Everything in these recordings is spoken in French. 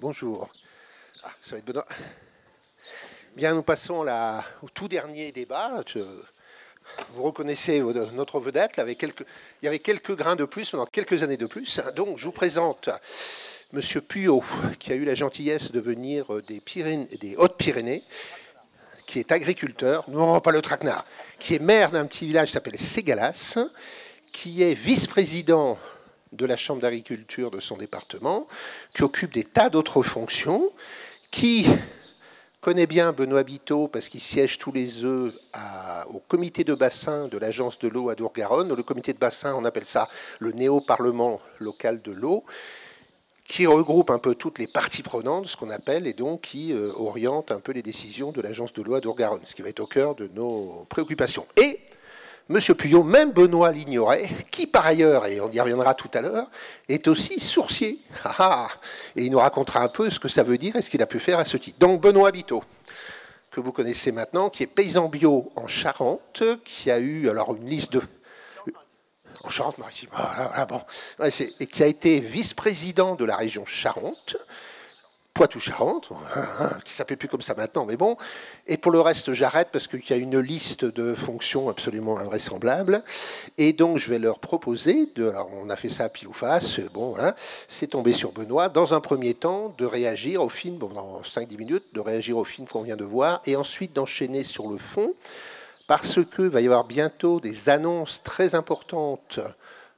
Bonjour. Ça va être Benoît. Bien, nous passons au tout dernier débat. Vous reconnaissez notre vedette. Il y avait quelques grains de plus pendant quelques années de plus. Donc, je vous présente Monsieur Puyot, qui a eu la gentillesse de venir des Hautes-Pyrénées, qui est agriculteur, non pas le traquenard, qui est maire d'un petit village qui s'appelle Ségalas, qui est vice-président de la Chambre d'agriculture de son département, qui occupe des tas d'autres fonctions, qui connaît bien Benoît Biteau parce qu'il siège tous les œufs au comité de bassin de l'agence de l'eau à Dour-Garonne. Le comité de bassin, on appelle ça le néo-parlement local de l'eau, qui regroupe un peu toutes les parties prenantes, ce qu'on appelle, et donc qui oriente un peu les décisions de l'agence de l'eau à Dour-Garonne, ce qui va être au cœur de nos préoccupations. Et Monsieur Puyot, même Benoît l'ignorait, qui par ailleurs, et on y reviendra tout à l'heure, est aussi sourcier. Et il nous racontera un peu ce que ça veut dire et ce qu'il a pu faire à ce titre. Donc Benoît Biteau, que vous connaissez maintenant, qui est paysan bio en Charente, qui a eu alors une liste de... En Charente-Maritime, voilà, bon. Et qui a été vice-président de la région Charente, Poitou-Charentes, qui ne s'appelle plus comme ça maintenant, mais bon. Et pour le reste, j'arrête parce qu'il y a une liste de fonctions absolument invraisemblables. Et donc, je vais leur proposer, alors on a fait ça à pile ou face, bon, voilà, c'est tombé sur Benoît, dans un premier temps, de réagir au film, bon, dans 5-10 minutes, de réagir au film qu'on vient de voir, et ensuite d'enchaîner sur le fond, parce qu'il va y avoir bientôt des annonces très importantes.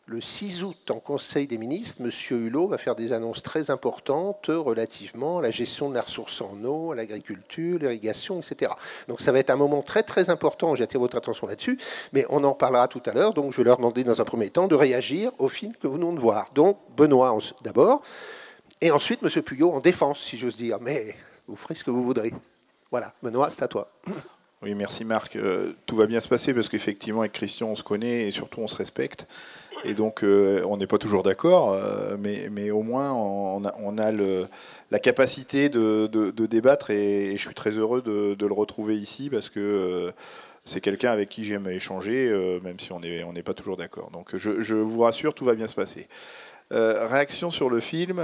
Le 6 août, en Conseil des ministres, M. Hulot va faire des annonces très importantes relativement à la gestion de la ressource en eau, à l'agriculture, l'irrigation, etc. Donc ça va être un moment très très important, j'attire votre attention là-dessus, mais on en parlera tout à l'heure, donc je vais leur demander dans un premier temps de réagir au film que vous venons de voir. Donc Benoît d'abord, et ensuite M. Puyot en défense, si j'ose dire, mais vous ferez ce que vous voudrez. Voilà, Benoît, c'est à toi. Oui, merci Marc. Tout va bien se passer parce qu'effectivement, avec Christian, on se connaît et surtout, on se respecte. Et donc, on n'est pas toujours d'accord, mais au moins, on a la capacité de débattre et je suis très heureux de le retrouver ici parce que c'est quelqu'un avec qui j'aime échanger, même si on n'est pas toujours d'accord. Donc, je vous rassure, tout va bien se passer. Réaction sur le film.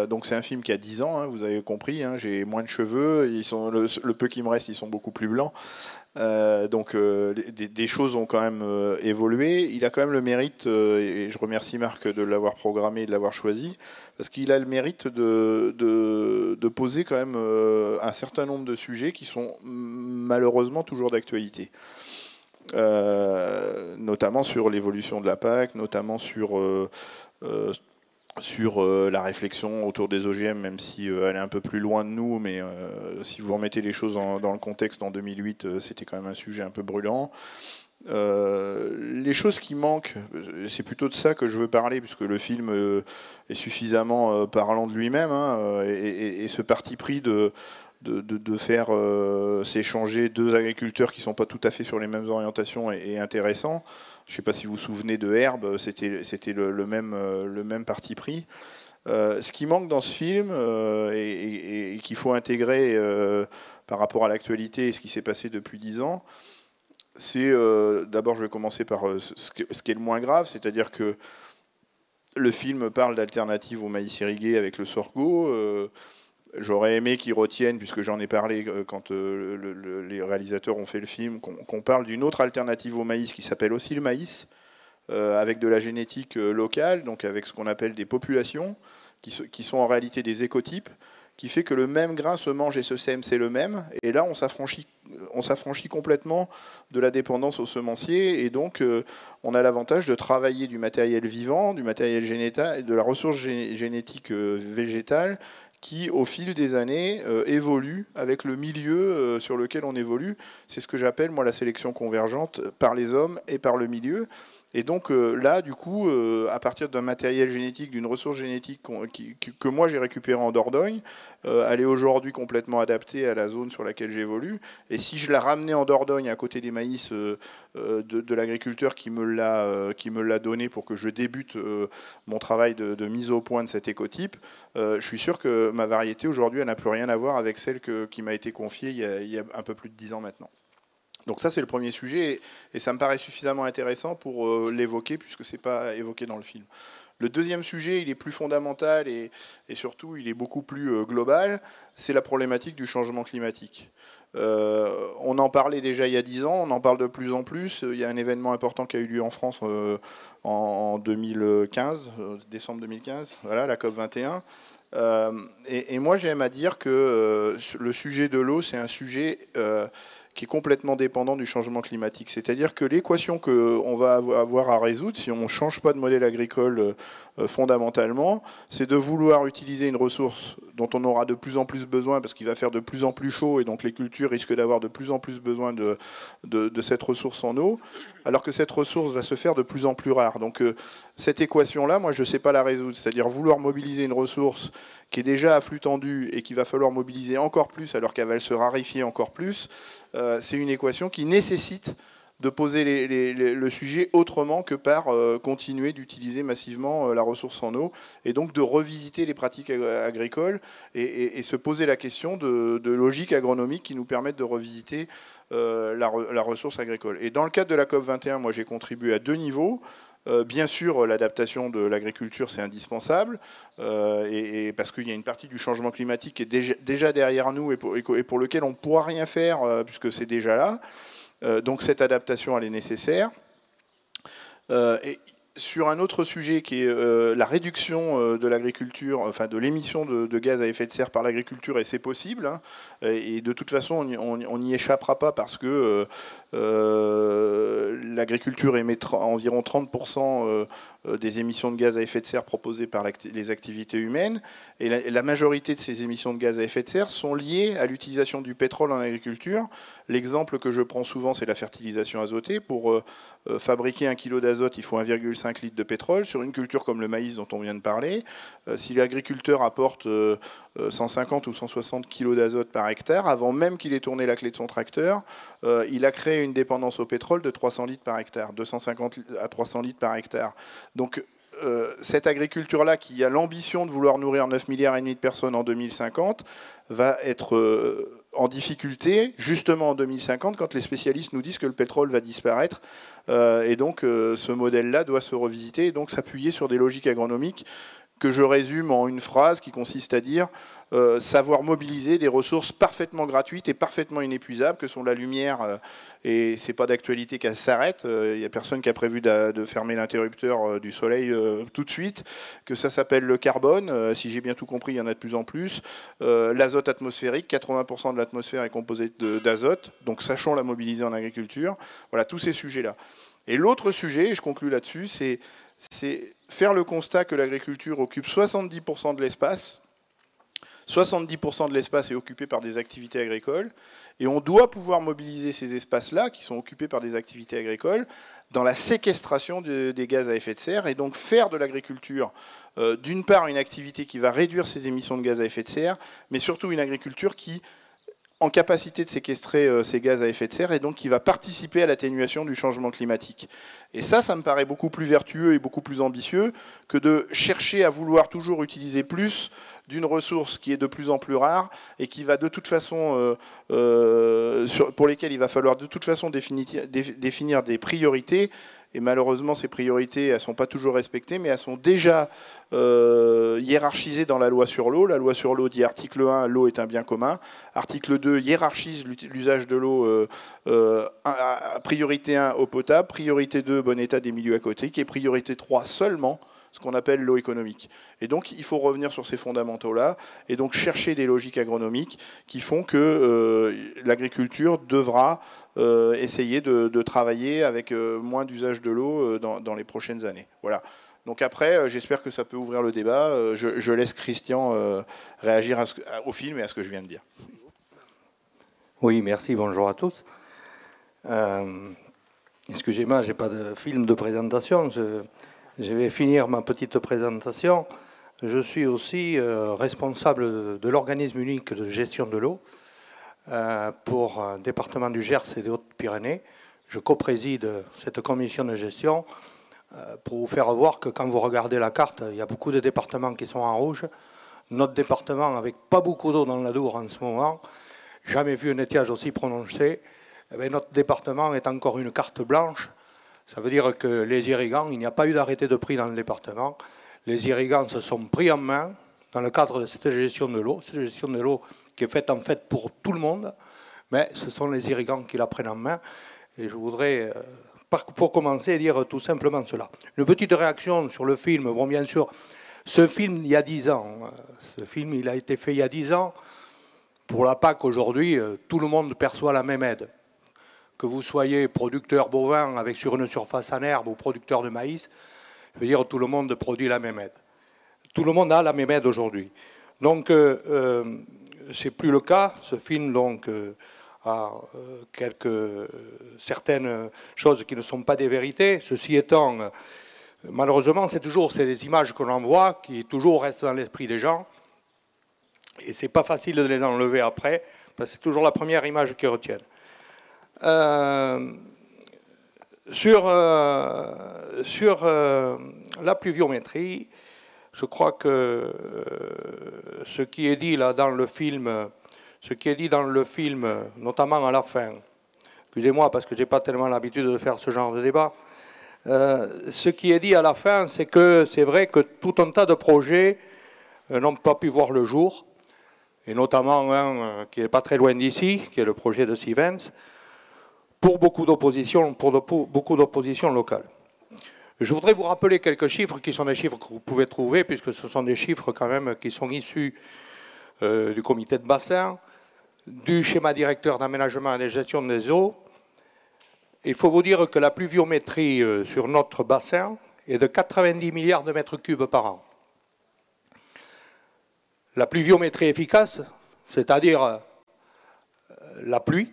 Donc c'est un film qui a 10 ans, hein, vous avez compris. Hein, j'ai moins de cheveux. Le peu qui me reste, ils sont beaucoup plus blancs. Donc des choses ont quand même évolué. Il a quand même le mérite, et je remercie Marc de l'avoir programmé et de l'avoir choisi, parce qu'il a le mérite de poser quand même un certain nombre de sujets qui sont malheureusement toujours d'actualité. Notamment sur l'évolution de la PAC, notamment sur la réflexion autour des OGM, même si elle est un peu plus loin de nous, mais si vous remettez les choses dans le contexte, en 2008, c'était quand même un sujet un peu brûlant. Les choses qui manquent, c'est plutôt de ça que je veux parler, puisque le film est suffisamment parlant de lui-même, hein, et ce parti pris de faire s'échanger deux agriculteurs qui ne sont pas tout à fait sur les mêmes orientations est intéressant. Je ne sais pas si vous vous souvenez de Herbe, c'était le même parti pris. Ce qui manque dans ce film et qu'il faut intégrer par rapport à l'actualité et ce qui s'est passé depuis 10 ans, c'est d'abord, je vais commencer par ce qui est le moins grave, c'est-à-dire que le film parle d'alternatives au maïs irrigué avec le sorgho. J'aurais aimé qu'ils retiennent, puisque j'en ai parlé quand les réalisateurs ont fait le film, qu'on parle d'une autre alternative au maïs qui s'appelle aussi le maïs, avec de la génétique locale, donc avec ce qu'on appelle des populations, qui sont en réalité des écotypes, qui fait que le même grain se mange et se sème, c'est le même. Et là, on s'affranchit complètement de la dépendance aux semenciers, et donc on a l'avantage de travailler du matériel vivant, du matériel génétal, de la ressource génétique végétale, qui, au fil des années, évolue avec le milieu sur lequel on évolue. C'est ce que j'appelle, moi, la sélection convergente par les hommes et par le milieu. Et donc là, du coup, à partir d'un matériel génétique, d'une ressource génétique que moi j'ai récupérée en Dordogne, elle est aujourd'hui complètement adaptée à la zone sur laquelle j'évolue. Et si je la ramenais en Dordogne, à côté des maïs de l'agriculteur qui me l'a donné pour que je débute mon travail de mise au point de cet écotype, je suis sûr que ma variété aujourd'hui, elle n'a plus rien à voir avec celle qui m'a été confiée il y a un peu plus de 10 ans maintenant. Donc ça, c'est le premier sujet, et ça me paraît suffisamment intéressant pour l'évoquer, puisque ce n'est pas évoqué dans le film. Le deuxième sujet, il est plus fondamental et surtout, il est beaucoup plus global, c'est la problématique du changement climatique. On en parlait déjà il y a 10 ans, on en parle de plus en plus. Il y a un événement important qui a eu lieu en France en 2015, décembre 2015, voilà, la COP 21. Et moi, j'aime à dire que le sujet de l'eau, c'est un sujet qui est complètement dépendant du changement climatique. C'est-à-dire que l'équation qu'on va avoir à résoudre, si on ne change pas de modèle agricole fondamentalement, c'est de vouloir utiliser une ressource dont on aura de plus en plus besoin parce qu'il va faire de plus en plus chaud et donc les cultures risquent d'avoir de plus en plus besoin de cette ressource en eau, alors que cette ressource va se faire de plus en plus rare. Donc cette équation-là, moi je ne sais pas la résoudre. C'est-à-dire vouloir mobiliser une ressource qui est déjà à flux tendu et qu'il va falloir mobiliser encore plus alors qu'elle va se raréfier encore plus, c'est une équation qui nécessite de poser le sujet autrement que par continuer d'utiliser massivement la ressource en eau et donc de revisiter les pratiques agricoles et se poser la question de logique agronomique qui nous permettent de revisiter la ressource agricole. Et dans le cadre de la COP 21, moi j'ai contribué à 2 niveaux. Bien sûr, l'adaptation de l'agriculture, c'est indispensable, et parce qu'il y a une partie du changement climatique qui est déjà derrière nous et pour lequel on ne pourra rien faire puisque c'est déjà là. Donc cette adaptation, elle est nécessaire. Et sur un autre sujet qui est la réduction de l'agriculture, enfin de l'émission de gaz à effet de serre par l'agriculture, et c'est possible, hein, et de toute façon on n'y échappera pas parce que l'agriculture émet environ 30% des émissions de gaz à effet de serre proposées par les activités humaines, et la majorité de ces émissions de gaz à effet de serre sont liées à l'utilisation du pétrole en agriculture. L'exemple que je prends souvent, c'est la fertilisation azotée. Pour fabriquer 1 kg d'azote, il faut 1,5 litre de pétrole. Sur une culture comme le maïs dont on vient de parler, si l'agriculteur apporte 150 ou 160 kg d'azote par hectare, avant même qu'il ait tourné la clé de son tracteur, il a créé une dépendance au pétrole de 300 litres par hectare, 250 à 300 litres par hectare. Donc cette agriculture-là, qui a l'ambition de vouloir nourrir 9,5 milliards de personnes en 2050, va être en difficulté, justement en 2050, quand les spécialistes nous disent que le pétrole va disparaître. Et donc ce modèle-là doit se revisiter et donc s'appuyer sur des logiques agronomiques que je résume en une phrase qui consiste à dire savoir mobiliser des ressources parfaitement gratuites et parfaitement inépuisables que sont la lumière, et c'est pas d'actualité qu'elle s'arrête, il n'y a personne qui a prévu de fermer l'interrupteur du soleil tout de suite, que ça s'appelle le carbone, si j'ai bien tout compris, il y en a de plus en plus, l'azote atmosphérique, 80% de l'atmosphère est composée d'azote, donc sachons la mobiliser en agriculture, voilà tous ces sujets-là. Et l'autre sujet, et je conclue là-dessus, c'est faire le constat que l'agriculture occupe 70% de l'espace. 70% de l'espace est occupé par des activités agricoles. Et on doit pouvoir mobiliser ces espaces-là, qui sont occupés par des activités agricoles, dans la séquestration des gaz à effet de serre. Et donc faire de l'agriculture, d'une part, une activité qui va réduire ses émissions de gaz à effet de serre, mais surtout une agriculture qui en capacité de séquestrer ces gaz à effet de serre et donc qui va participer à l'atténuation du changement climatique. Et ça me paraît beaucoup plus vertueux et beaucoup plus ambitieux que de chercher à vouloir toujours utiliser plus d'une ressource qui est de plus en plus rare et qui va de toute façon, pour lesquelles il va falloir de toute façon définir des priorités. Et malheureusement, ces priorités, elles ne sont pas toujours respectées, mais elles sont déjà hiérarchisées dans la loi sur l'eau. La loi sur l'eau dit article 1, l'eau est un bien commun. Article 2 hiérarchise l'usage de l'eau, priorité 1, eau potable, priorité 2, bon état des milieux aquatiques, et priorité 3 seulement, ce qu'on appelle l'eau économique. Et donc, il faut revenir sur ces fondamentaux-là, et donc chercher des logiques agronomiques qui font que l'agriculture devra essayer de travailler avec moins d'usage de l'eau dans les prochaines années. Voilà. Donc après, j'espère que ça peut ouvrir le débat. Je laisse Christian réagir au film et à ce que je viens de dire. Oui, merci, bonjour à tous. Excusez-moi, je n'ai pas de film de présentation. Je vais finir ma petite présentation. Je suis aussi responsable de l'organisme unique de gestion de l'eau pour le département du Gers et des Hautes-Pyrénées. Je co-préside cette commission de gestion pour vous faire voir que quand vous regardez la carte, il y a beaucoup de départements qui sont en rouge. Notre département, avec pas beaucoup d'eau dans l'Adour en ce moment, jamais vu un étiage aussi prononcé, eh bien, notre département est encore une carte blanche. Ça veut dire que les irrigants, il n'y a pas eu d'arrêté de prix dans le département. les irrigants se sont pris en main dans le cadre de cette gestion de l'eau. Cette gestion de l'eau qui est faite en fait pour tout le monde, mais ce sont les irrigants qui la prennent en main. Et je voudrais, pour commencer, dire tout simplement cela. Une petite réaction sur le film. Bon, bien sûr, ce film, il y a 10 ans. Ce film, il a été fait il y a 10 ans. Pour la PAC, aujourd'hui, tout le monde perçoit la même aide. Que vous soyez producteur bovin avec sur une surface en herbe ou producteur de maïs, je veux dire, tout le monde produit la même aide. Tout le monde a la même aide aujourd'hui. Donc, c'est plus le cas. Ce film, donc, a certaines choses qui ne sont pas des vérités. Ceci étant, malheureusement, c'est les images qu'on envoie qui toujours restent dans l'esprit des gens. Et c'est pas facile de les enlever après, parce que c'est toujours la première image qu'ils retiennent. Sur la pluviométrie, je crois que ce qui est dit là dans le film, notamment à la fin, excusez-moi parce que je n'ai pas tellement l'habitude de faire ce genre de débat, ce qui est dit à la fin, c'est que c'est vrai que tout un tas de projets n'ont pas pu voir le jour, et notamment un qui n'est pas très loin d'ici, qui est le projet de Sivens, pour beaucoup d'opposition locale. Je voudrais vous rappeler quelques chiffres qui sont des chiffres que vous pouvez trouver, puisque ce sont des chiffres quand même qui sont issus du comité de bassin, du schéma directeur d'aménagement et de gestion des eaux. Il faut vous dire que la pluviométrie sur notre bassin est de 90 milliards de mètres cubes par an. La pluviométrie efficace, c'est-à-dire la pluie,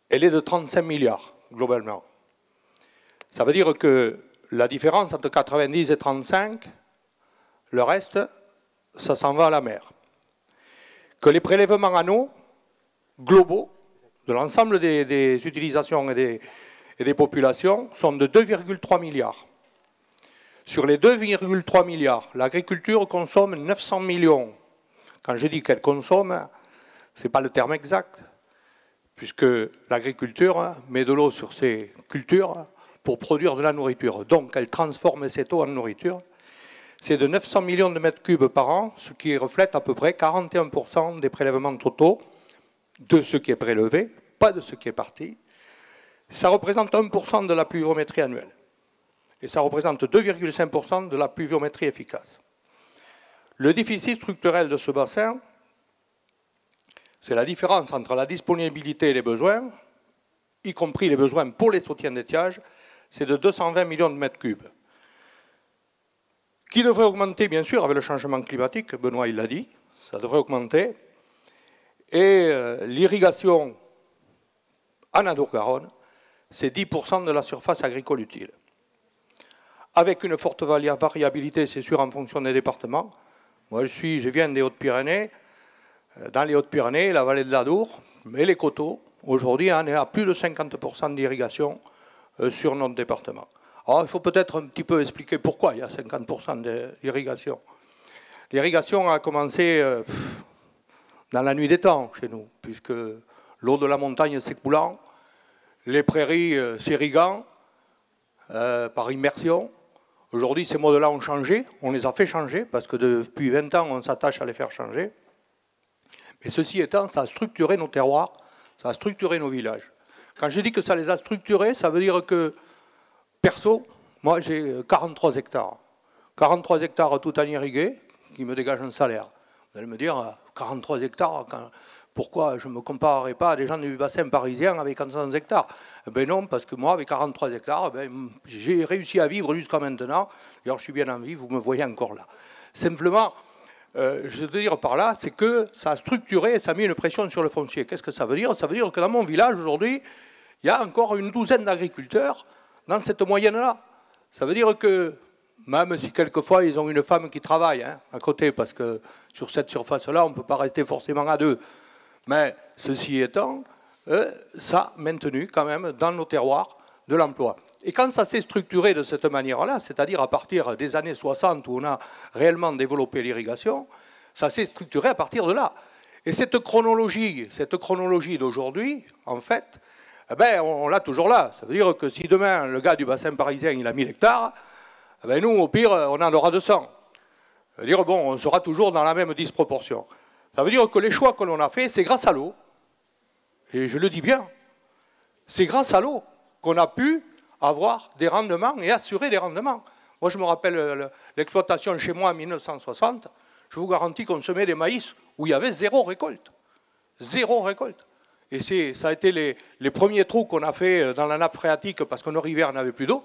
elle est de 35 milliards, globalement. Ça veut dire que la différence entre 90 et 35, le reste, ça s'en va à la mer. Que les prélèvements en eau, globaux, de l'ensemble des utilisations et des populations, sont de 2,3 milliards. Sur les 2,3 milliards, l'agriculture consomme 900 millions. Quand je dis qu'elle consomme, ce n'est pas le terme exact, puisque l'agriculture met de l'eau sur ses cultures pour produire de la nourriture. Donc, elle transforme cette eau en nourriture. C'est de 900 millions de mètres cubes par an, ce qui reflète à peu près 41% des prélèvements totaux de ce qui est prélevé, pas de ce qui est parti. Ça représente 1% de la pluviométrie annuelle. Et ça représente 2,5% de la pluviométrie efficace. Le déficit structurel de ce bassin, c'est la différence entre la disponibilité et les besoins, y compris les besoins pour les soutiens d'étiage, c'est de 220 millions de mètres cubes. Qui devrait augmenter, bien sûr, avec le changement climatique, Benoît il l'a dit, ça devrait augmenter. Et l'irrigation en Adour-Garonne, c'est 10% de la surface agricole utile. Avec une forte variabilité, c'est sûr, en fonction des départements. Moi, je viens des Hautes-Pyrénées. Dans les Hautes-Pyrénées, la vallée de l'Adour, mais les coteaux, aujourd'hui, on est à plus de 50% d'irrigation sur notre département. Alors, il faut peut-être un petit peu expliquer pourquoi il y a 50% d'irrigation. L'irrigation a commencé dans la nuit des temps chez nous, puisque l'eau de la montagne s'écoulant, les prairies s'irriguant par immersion. Aujourd'hui, ces modes-là ont changé, on les a fait changer, parce que depuis 20 ans, on s'attache à les faire changer. Mais ceci étant, ça a structuré nos terroirs, ça a structuré nos villages. Quand je dis que ça les a structurés, ça veut dire que, perso, moi j'ai 43 hectares. 43 hectares tout en irrigué, qui me dégagent un salaire. Vous allez me dire, 43 hectares, pourquoi je ne me comparerai pas à des gens du bassin parisien avec 400 hectares? Ben non, parce que moi, avec 43 hectares, j'ai réussi à vivre jusqu'à maintenant. D'ailleurs, je suis bien en vie, vous me voyez encore là. Simplement, je veux dire par là, c'est que ça a structuré et ça a mis une pression sur le foncier. Qu'est-ce que ça veut dire? Ça veut dire que dans mon village, aujourd'hui, il y a encore une douzaine d'agriculteurs dans cette moyenne-là. Ça veut dire que, même si quelquefois ils ont une femme qui travaille à côté, parce que sur cette surface-là, on ne peut pas rester forcément à deux. Mais ceci étant, ça a maintenu quand même dans nos terroirs de l'emploi. Et quand ça s'est structuré de cette manière-là, c'est-à-dire à partir des années 60 où on a réellement développé l'irrigation, ça s'est structuré à partir de là. Et cette chronologie d'aujourd'hui, en fait, on l'a toujours là. Ça veut dire que si demain, le gars du bassin parisien, il a 1000 hectares, eh ben nous, au pire, on en aura 200. Ça veut dire, bon, on sera toujours dans la même disproportion. Ça veut dire que les choix que l'on a faits, c'est grâce à l'eau. Et je le dis bien, c'est grâce à l'eau qu'on a pu avoir des rendements et assurer des rendements. Moi, je me rappelle l'exploitation chez moi en 1960, je vous garantis qu'on semait des maïs où il y avait 0 récolte. 0 récolte. Et ça a été les premiers trous qu'on a fait dans la nappe phréatique parce qu'en rivière n'avait plus d'eau.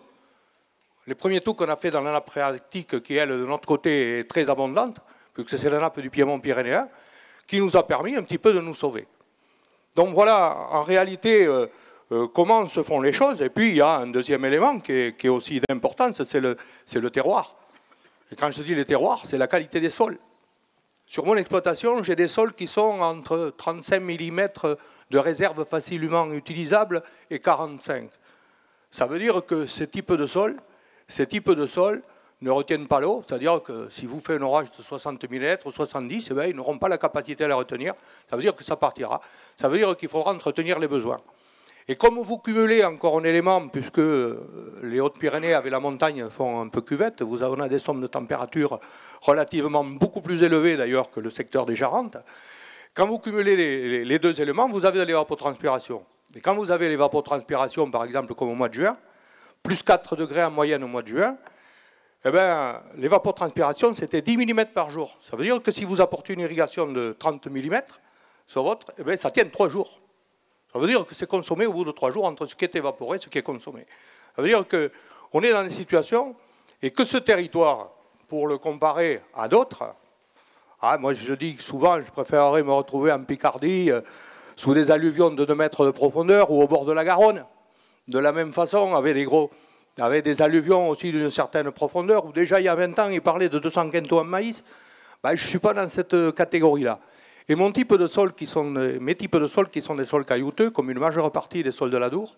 Les premiers trous qu'on a fait dans la nappe phréatique, qui, elle, de notre côté, est très abondante, puisque c'est la nappe du Piémont pyrénéen, qui nous a permis un petit peu de nous sauver. Donc voilà, en réalité, comment se font les choses. Et puis, il y a un deuxième élément qui est aussi d'importance, c'est le terroir. Et quand je dis le terroir, c'est la qualité des sols. Sur mon exploitation, j'ai des sols qui sont entre 35 mm de réserve facilement utilisable et 45. Ça veut dire que ces types de sols ne retiennent pas l'eau, c'est-à-dire que si vous faites un orage de 60 mm ou 70, eh bien, ils n'auront pas la capacité à la retenir. Ça veut dire que ça partira. Ça veut dire qu'il faudra entretenir les besoins. Et comme vous cumulez encore un élément, puisque les Hautes-Pyrénées avec la montagne font un peu cuvette, on a des sommes de température relativement beaucoup plus élevées d'ailleurs que le secteur des Charentes. Quand vous cumulez les deux éléments, vous avez de l'évapotranspiration. Et quand vous avez l'évapotranspiration, par exemple, comme au mois de juin, plus 4 degrés en moyenne au mois de juin, eh bien, l'évapotranspiration, c'était 10 mm par jour. Ça veut dire que si vous apportez une irrigation de 30 mm sur votre, eh bien, ça tient 3 jours. Ça veut dire que c'est consommé au bout de 3 jours entre ce qui est évaporé et ce qui est consommé. Ça veut dire qu'on est dans des situations et que ce territoire, pour le comparer à d'autres, moi je dis souvent, je préférerais me retrouver en Picardie sous des alluvions de 2 mètres de profondeur ou au bord de la Garonne. De la même façon, avec des alluvions aussi d'une certaine profondeur, où déjà il y a 20 ans, ils parlaient de 200 quintaux en maïs. Je ne suis pas dans cette catégorie-là. Et mes types de sols qui sont des sols caillouteux, comme une majeure partie des sols de l'Adour,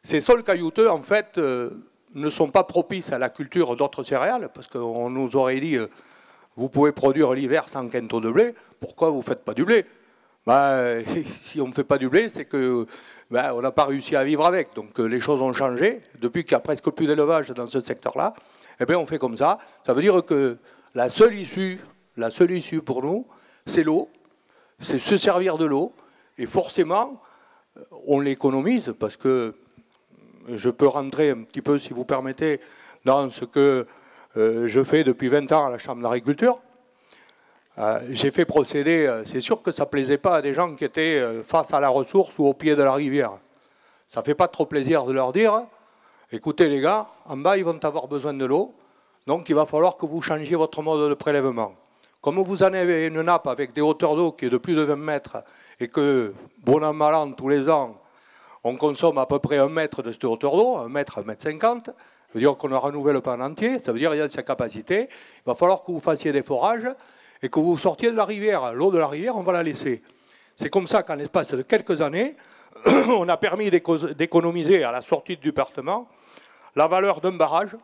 ces sols caillouteux, en fait, ne sont pas propices à la culture d'autres céréales, parce qu'on nous aurait dit, vous pouvez produire l'hiver 100 quintaux de blé, pourquoi vous ne faites pas du blé? Si on ne fait pas du blé, c'est que on n'a pas réussi à vivre avec. Donc les choses ont changé. Depuis qu'il n'y a presque plus d'élevage dans ce secteur-là, eh bien, on fait comme ça. Ça veut dire que la seule issue pour nous, c'est l'eau. C'est se servir de l'eau. Et forcément, on l'économise parce que je peux rentrer un petit peu, si vous permettez, dans ce que je fais depuis 20 ans à la Chambre d'agriculture. J'ai fait procéder, c'est sûr que ça ne plaisait pas à des gens qui étaient face à la ressource ou au pied de la rivière. Ça ne fait pas trop plaisir de leur dire, écoutez les gars, en bas ils vont avoir besoin de l'eau, donc il va falloir que vous changiez votre mode de prélèvement. Comme vous en avez une nappe avec des hauteurs d'eau qui est de plus de 20 mètres et que, bon an, mal an, tous les ans, on consomme à peu près 1 mètre de cette hauteur d'eau, 1 mètre, 1 mètre 50, ça veut dire qu'on ne renouvelle pas en entier, ça veut dire qu'il y a sa capacité, il va falloir que vous fassiez des forages et que vous sortiez de la rivière. L'eau de la rivière, on va la laisser. C'est comme ça qu'en l'espace de quelques années, on a permis d'économiser à la sortie du département la valeur d'un barrage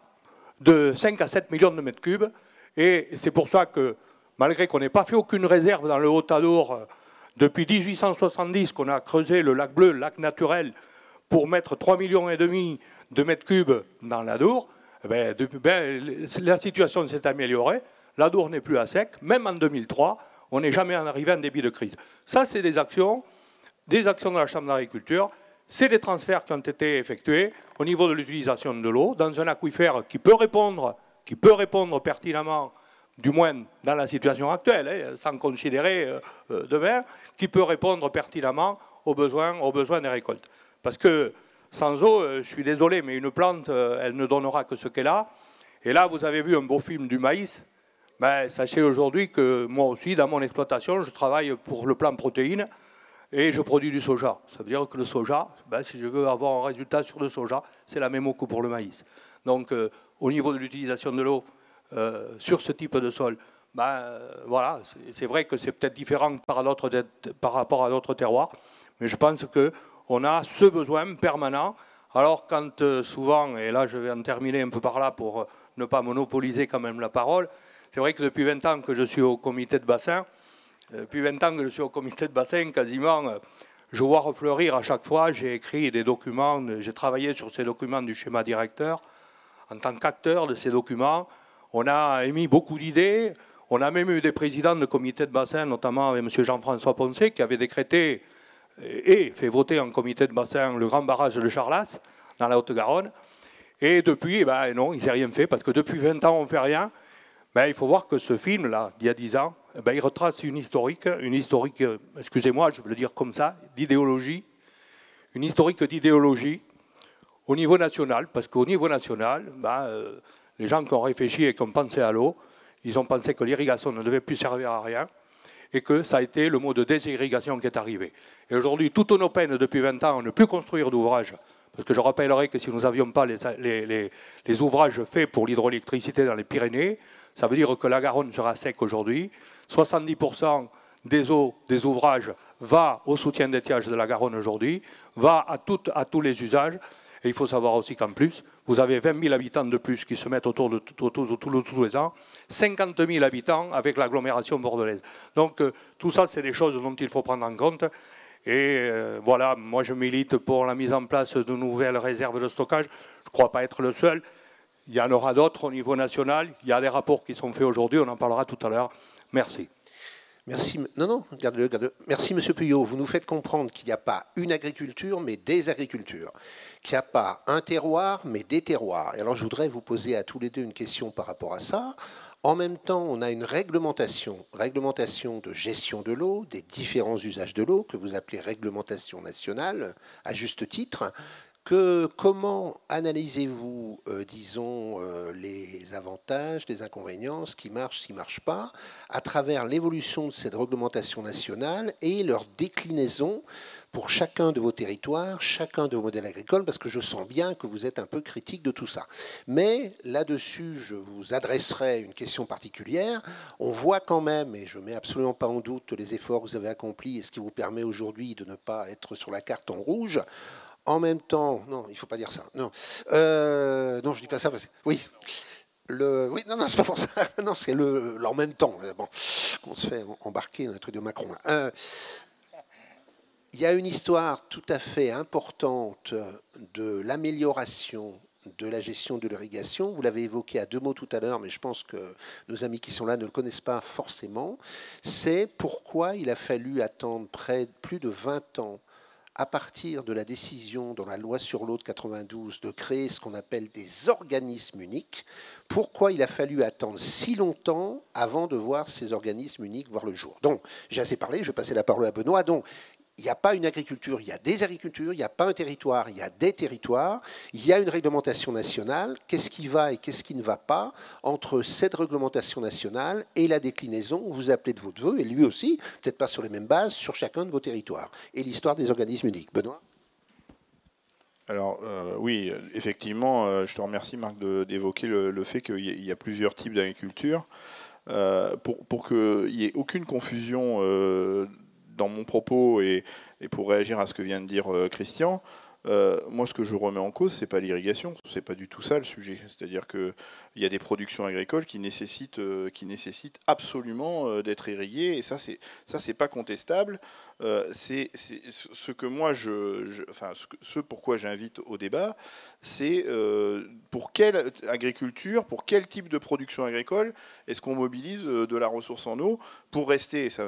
de 5 à 7 millions de mètres cubes. Et c'est pour ça que, malgré qu'on n'ait pas fait aucune réserve dans le Haut-Adour, depuis 1870 qu'on a creusé le lac bleu, le lac naturel, pour mettre 3,5 millions de mètres cubes dans l'Adour, la situation s'est améliorée. L'Adour n'est plus à sec. Même en 2003, on n'est jamais arrivé à un débit de crise. Ça, c'est des actions de la Chambre d'agriculture. C'est des transferts qui ont été effectués au niveau de l'utilisation de l'eau dans un aquifère qui peut répondre pertinemment, du moins dans la situation actuelle, sans considérer demain, qui peut répondre pertinemment aux besoins des récoltes. Parce que sans eau, je suis désolé, mais une plante, elle ne donnera que ce qu'elle a. Et là, vous avez vu un beau film du maïs. Sachez aujourd'hui que moi aussi, dans mon exploitation, je travaille pour le plan protéines et je produis du soja. Ça veut dire que le soja, si je veux avoir un résultat sur le soja, c'est la même eau que pour le maïs. Donc, au niveau de l'utilisation de l'eau sur ce type de sol, voilà, c'est vrai que c'est peut-être différent par rapport à d'autres terroirs, mais je pense qu'on a ce besoin permanent. Alors quand souvent, et là je vais en terminer un peu par là pour ne pas monopoliser quand même la parole, c'est vrai que depuis 20 ans que je suis au comité de bassin, quasiment, je vois refleurir à chaque fois, j'ai écrit des documents, j'ai travaillé sur ces documents du schéma directeur, en tant qu'acteur de ces documents. On a émis beaucoup d'idées. On a même eu des présidents de comités de bassin, notamment avec M. Jean-François Poncet, qui avait décrété et fait voter en comité de bassin le grand barrage de Charlas, dans la Haute-Garonne. Et depuis, non, il ne s'est rien fait, parce que depuis 20 ans, on ne fait rien. Il faut voir que ce film-là, d'il y a 10 ans, il retrace une historique, excusez-moi, je veux le dire comme ça, d'idéologie, une historique d'idéologie au niveau national, parce qu'au niveau national, les gens qui ont réfléchi et qui ont pensé à l'eau, ils ont pensé que l'irrigation ne devait plus servir à rien et que ça a été le mot de désirrigation qui est arrivé. Et aujourd'hui, toutes nos peines depuis 20 ans, on ne peut plus construire d'ouvrages, parce que je rappellerai que si nous n'avions pas les ouvrages faits pour l'hydroélectricité dans les Pyrénées, ça veut dire que la Garonne sera sec aujourd'hui. 70% des eaux des ouvrages va au soutien d'étiage de la Garonne aujourd'hui, va à tous les usages. Et il faut savoir aussi qu'en plus, vous avez 20 000 habitants de plus qui se mettent autour de tous les ans, 50 000 habitants avec l'agglomération bordelaise. Donc tout ça, c'est des choses dont il faut prendre en compte. Et voilà, moi je milite pour la mise en place de nouvelles réserves de stockage. Je ne crois pas être le seul. Il y en aura d'autres au niveau national. Il y a des rapports qui sont faits aujourd'hui, on en parlera tout à l'heure. Merci. Merci. Non, garde-le. Merci, Monsieur Puyot. Vous nous faites comprendre qu'il n'y a pas une agriculture, mais des agricultures. Qu'il n'y a pas un terroir, mais des terroirs. Et alors, je voudrais vous poser à tous les deux une question par rapport à ça. En même temps, on a une réglementation de gestion de l'eau, des différents usages de l'eau, que vous appelez réglementation nationale, à juste titre. Comment analysez-vous, les avantages, les inconvénients, ce qui marche, ce qui ne marche pas, à travers l'évolution de cette réglementation nationale et leur déclinaison pour chacun de vos territoires, chacun de vos modèles agricoles, parce que je sens bien que vous êtes un peu critique de tout ça. Mais là-dessus, je vous adresserai une question particulière. On voit quand même, et je ne mets absolument pas en doute les efforts que vous avez accomplis et ce qui vous permet aujourd'hui de ne pas être sur la carte en rouge. En même temps, non, il ne faut pas dire ça. Non, non, je dis pas ça parce que oui. Oui, non, c'est pas pour ça. Non, c'est en même temps. Bon, on se fait embarquer dans un truc de Macron là. Il y a une histoire tout à fait importante de l'amélioration de la gestion de l'irrigation. Vous l'avez évoqué à deux mots tout à l'heure, mais je pense que nos amis qui sont là ne le connaissent pas forcément. C'est pourquoi il a fallu attendre plus de 20 ans à partir de la décision dans la loi sur l'eau de 92 de créer ce qu'on appelle des organismes uniques. Pourquoi il a fallu attendre si longtemps avant de voir ces organismes uniques voir le jour? Donc, j'ai assez parlé, je vais passer la parole à Benoît. Donc, il n'y a pas une agriculture, il y a des agricultures, il n'y a pas un territoire, il y a des territoires, il y a une réglementation nationale. Qu'est-ce qui va et qu'est-ce qui ne va pas entre cette réglementation nationale et la déclinaison que vous appelez de votre vœu, et lui aussi, peut-être pas sur les mêmes bases, sur chacun de vos territoires, et l'histoire des organismes uniques. Benoît? Alors oui, effectivement, je te remercie Marc d'évoquer le fait qu'il y a plusieurs types d'agriculture. Pour qu'il n'y ait aucune confusion dans mon propos et pour réagir à ce que vient de dire Christian, moi ce que je remets en cause, c'est pas l'irrigation, c'est pas du tout ça le sujet. C'est-à-dire qu'il y a des productions agricoles qui nécessitent absolument d'être irriguées, et ça c'est pas contestable. C'est ce que moi ce pourquoi j'invite au débat, c'est pour quelle agriculture, pour quel type de production agricole est-ce qu'on mobilise de la ressource en eau pour rester, et ça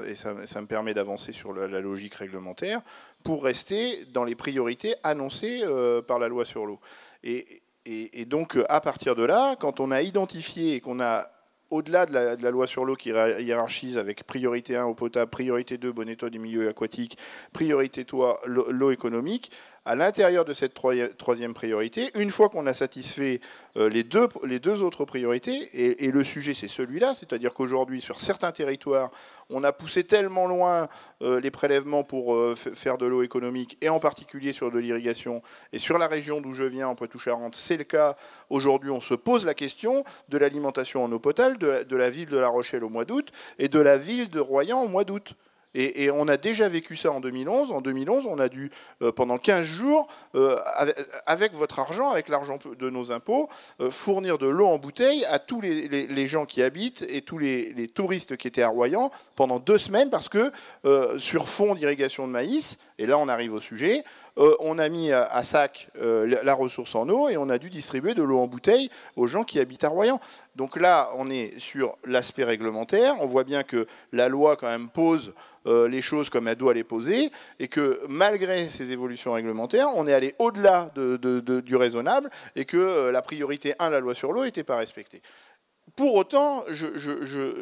me permet d'avancer sur la logique réglementaire, pour rester dans les priorités annoncées par la loi sur l'eau. Et donc, à partir de là, quand on a identifié et qu'on a, au-delà de la loi sur l'eau qui hiérarchise avec priorité 1 eau potable, priorité 2 bon état du milieu aquatique, priorité 3 l'eau économique, à l'intérieur de cette troisième priorité, une fois qu'on a satisfait les deux autres priorités, et le sujet c'est celui-là, c'est-à-dire qu'aujourd'hui sur certains territoires, on a poussé tellement loin les prélèvements pour faire de l'eau économique, et en particulier sur de l'irrigation, et sur la région d'où je viens, en Poitou-Charentes, c'est le cas. Aujourd'hui, on se pose la question de l'alimentation en eau potable de la ville de La Rochelle au mois d'août, et de la ville de Royan au mois d'août. Et on a déjà vécu ça en 2011. En 2011, on a dû, pendant 15 jours, avec votre argent, avec l'argent de nos impôts, fournir de l'eau en bouteille à tous les gens qui habitent et tous les touristes qui étaient à Royan pendant 2 semaines, parce que sur fond d'irrigation de maïs, Et là, on arrive au sujet. On a mis à sac la ressource en eau et on a dû distribuer de l'eau en bouteille aux gens qui habitent à Royan. Donc là, on est sur l'aspect réglementaire. On voit bien que la loi, quand même, pose les choses comme elle doit les poser, et que malgré ces évolutions réglementaires, on est allé au-delà du raisonnable, et que la priorité 1, la loi sur l'eau, n'était pas respectée. Pour autant,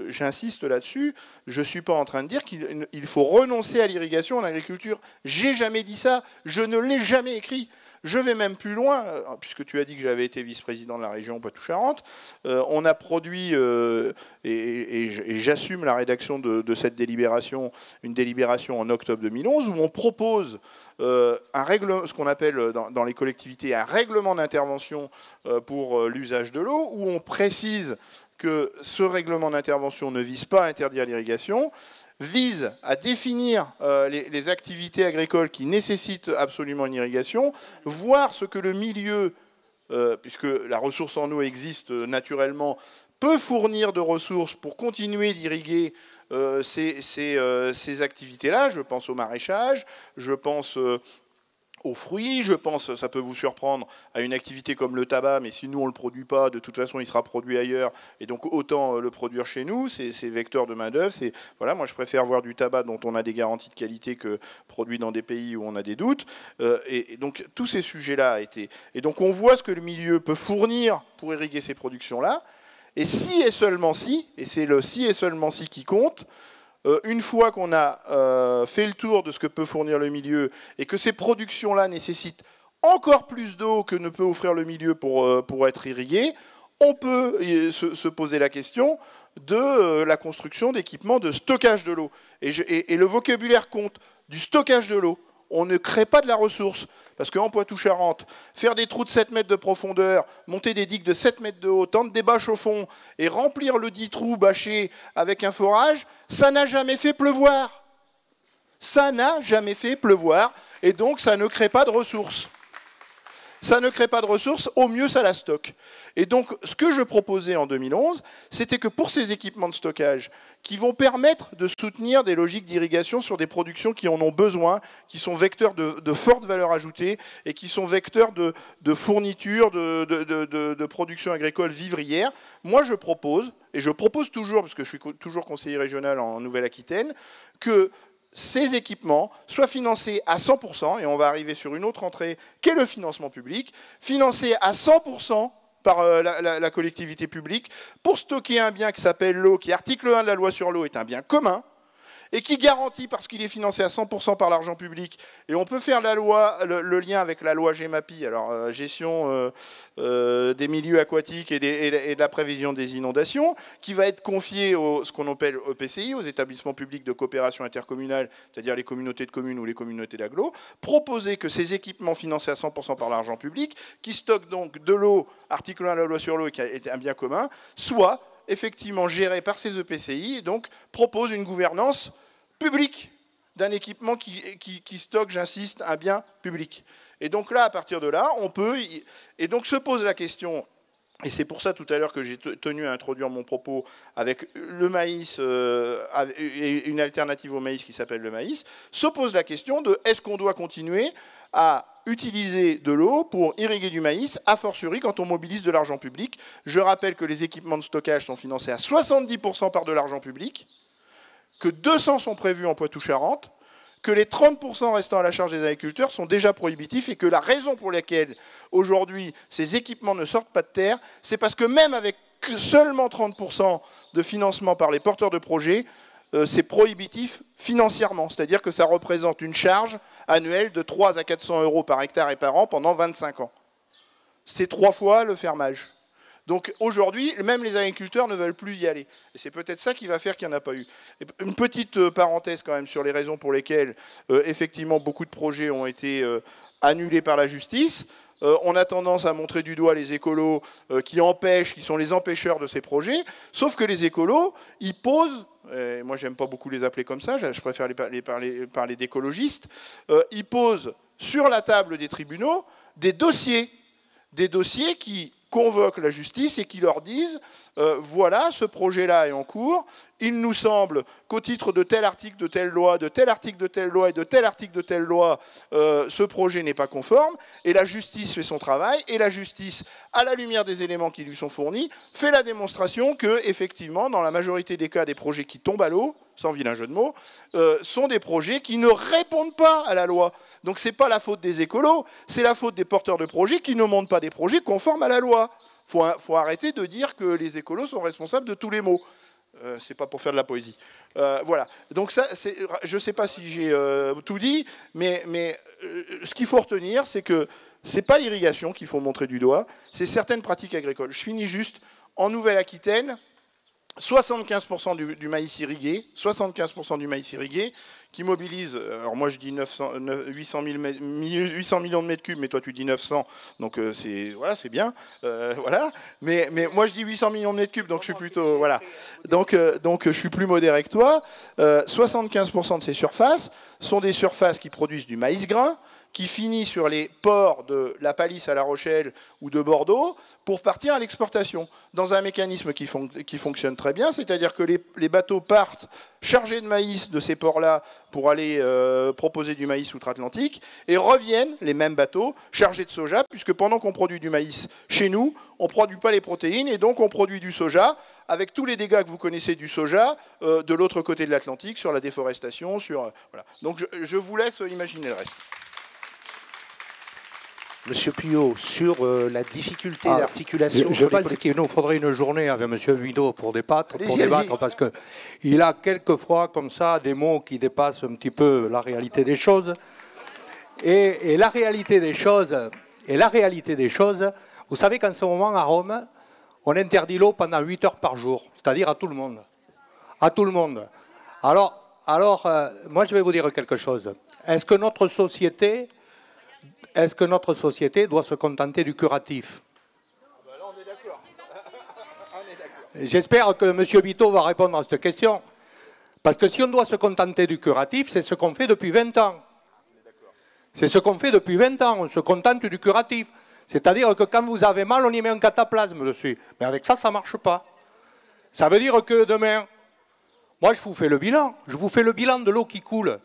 j'insiste là-dessus, je ne suis pas en train de dire qu'il faut renoncer à l'irrigation en agriculture. J'ai jamais dit ça, je ne l'ai jamais écrit. Je vais même plus loin, puisque tu as dit que j'avais été vice-président de la région Poitou-Charentes. On a produit, et j'assume la rédaction de cette délibération, une délibération en octobre 2011, où on propose ce qu'on appelle dans les collectivités un règlement d'intervention pour l'usage de l'eau, où on précise que ce règlement d'intervention ne vise pas à interdire l'irrigation, vise à définir les activités agricoles qui nécessitent absolument une irrigation, voir ce que le milieu, puisque la ressource en eau existe naturellement, peut fournir de ressources pour continuer d'irriguer ces activités-là. Je pense au maraîchage, je pense aux fruits, je pense, ça peut vous surprendre, à une activité comme le tabac, mais si nous on ne le produit pas, de toute façon il sera produit ailleurs, et donc autant le produire chez nous, c'est vecteur de main d'œuvre. Voilà, moi je préfère voir du tabac dont on a des garanties de qualité que produit dans des pays où on a des doutes, et donc tous ces sujets-là étaient... Et donc on voit ce que le milieu peut fournir pour irriguer ces productions-là, et si et seulement si, et c'est le si et seulement si qui compte, une fois qu'on a fait le tour de ce que peut fournir le milieu et que ces productions-là nécessitent encore plus d'eau que ne peut offrir le milieu pour être irriguées, on peut se poser la question de la construction d'équipements de stockage de l'eau. Et le vocabulaire compte du stockage de l'eau. On ne crée pas de la ressource. Parce qu'en Poitou-Charentes, faire des trous de 7 mètres de profondeur, monter des digues de 7 mètres de haut, tendre des bâches au fond et remplir le dit trou bâché avec un forage, ça n'a jamais fait pleuvoir. Ça n'a jamais fait pleuvoir. Et donc, ça ne crée pas de ressources. Ça ne crée pas de ressources, au mieux, ça la stocke. Et donc, ce que je proposais en 2011, c'était que pour ces équipements de stockage, qui vont permettre de soutenir des logiques d'irrigation sur des productions qui en ont besoin, qui sont vecteurs de forte valeur ajoutée et qui sont vecteurs de fourniture, de production agricole vivrière, moi je propose, et je propose toujours, parce que je suis toujours conseiller régional en Nouvelle-Aquitaine, que ces équipements soient financés à 100%, et on va arriver sur une autre entrée, qu'est le financement public, financés à 100% par la collectivité publique, pour stocker un bien qui s'appelle l'eau, qui, article 1 de la loi sur l'eau, est un bien commun, et qui garantit, parce qu'il est financé à 100% par l'argent public, et on peut faire la loi, le lien avec la loi GEMAPI, alors gestion des milieux aquatiques et de la prévision des inondations, qui va être confiée ce qu'on appelle EPCI, aux établissements publics de coopération intercommunale, c'est-à-dire les communautés de communes ou les communautés d'agglo, proposer que ces équipements financés à 100% par l'argent public, qui stockent donc de l'eau, article 1 de la loi sur l'eau, qui est un bien commun, soient effectivement géré par ces EPCI, et donc propose une gouvernance publique d'un équipement qui stocke, j'insiste, un bien public. Et donc là, à partir de là, on peut... Et donc se pose la question, et c'est pour ça tout à l'heure que j'ai tenu à introduire mon propos avec le maïs, et une alternative au maïs qui s'appelle le maïs, se pose la question de est-ce qu'on doit continuer à utiliser de l'eau pour irriguer du maïs, a fortiori quand on mobilise de l'argent public. Je rappelle que les équipements de stockage sont financés à 70% par de l'argent public, que 200 sont prévus en Poitou-Charentes, que les 30% restant à la charge des agriculteurs sont déjà prohibitifs, et que la raison pour laquelle aujourd'hui ces équipements ne sortent pas de terre, c'est parce que même avec seulement 30% de financement par les porteurs de projets, c'est prohibitif financièrement, c'est-à-dire que ça représente une charge annuelle de 3 à 400 euros par hectare et par an pendant 25 ans. C'est 3 fois le fermage. Donc aujourd'hui, même les agriculteurs ne veulent plus y aller. Et c'est peut-être ça qui va faire qu'il n'y en a pas eu. Et une petite parenthèse quand même sur les raisons pour lesquelles, effectivement, beaucoup de projets ont été annulés par la justice. On a tendance à montrer du doigt les écolos qui sont les empêcheurs de ces projets, sauf que les écolos, ils posent, moi j'aime pas beaucoup les appeler comme ça, je préfère parler d'écologistes, ils posent sur la table des tribunaux des dossiers qui convoquent la justice et qui leur disent voilà, ce projet-là est en cours, il nous semble qu'au titre de tel article de telle loi, de tel article de telle loi et de tel article de telle loi, ce projet n'est pas conforme, et la justice fait son travail, et la justice, à la lumière des éléments qui lui sont fournis, fait la démonstration que, effectivement, dans la majorité des cas, des projets qui tombent à l'eau, sans vilain jeu de mots, sont des projets qui ne répondent pas à la loi. Donc ce n'est pas la faute des écolos, c'est la faute des porteurs de projets qui ne montent pas des projets conformes à la loi. Faut arrêter de dire que les écolos sont responsables de tous les maux. C'est pas pour faire de la poésie. Voilà. Donc ça, je ne sais pas si j'ai tout dit, mais ce qu'il faut retenir, c'est que ce n'est pas l'irrigation qu'il faut montrer du doigt, c'est certaines pratiques agricoles. Je finis juste. En Nouvelle-Aquitaine, 75% du maïs irrigué, 75% du maïs irrigué, qui mobilise, alors moi je dis 800 millions de mètres cubes, mais toi tu dis 900, donc voilà, c'est bien, voilà. Mais moi je dis 800 millions de mètres cubes, donc je suis plutôt, voilà. Donc je suis plus modéré que toi. 75% de ces surfaces sont des surfaces qui produisent du maïs grain, qui finit sur les ports de La Palisse à La Rochelle ou de Bordeaux pour partir à l'exportation, dans un mécanisme qui fonctionne très bien, c'est-à-dire que les bateaux partent chargés de maïs de ces ports-là pour aller proposer du maïs outre-Atlantique, et reviennent, les mêmes bateaux, chargés de soja, puisque pendant qu'on produit du maïs chez nous, on ne produit pas les protéines, et donc on produit du soja, avec tous les dégâts que vous connaissez du soja, de l'autre côté de l'Atlantique, sur la déforestation, voilà. Donc je vous laisse imaginer le reste. Monsieur Puyot, sur la difficulté d'articulation... Je pense qu'il nous faudrait une journée avec Monsieur Vidot pour débattre, parce qu'il a quelquefois comme ça des mots qui dépassent un petit peu la réalité des choses. Et la réalité des choses, vous savez qu'en ce moment à Rome, on interdit l'eau pendant 8 heures par jour, c'est-à-dire à tout le monde. À tout le monde. Alors moi je vais vous dire quelque chose. Est-ce que notre société doit se contenter du curatif? Là, on est d'accord. J'espère que M. Bito va répondre à cette question. Parce que si on doit se contenter du curatif, c'est ce qu'on fait depuis 20 ans. C'est ce qu'on fait depuis 20 ans, on se contente du curatif. C'est-à-dire que quand vous avez mal, on y met un cataplasme dessus. Mais avec ça, ça ne marche pas. Ça veut dire que demain, moi je vous fais le bilan. Je vous fais le bilan de l'eau qui coule.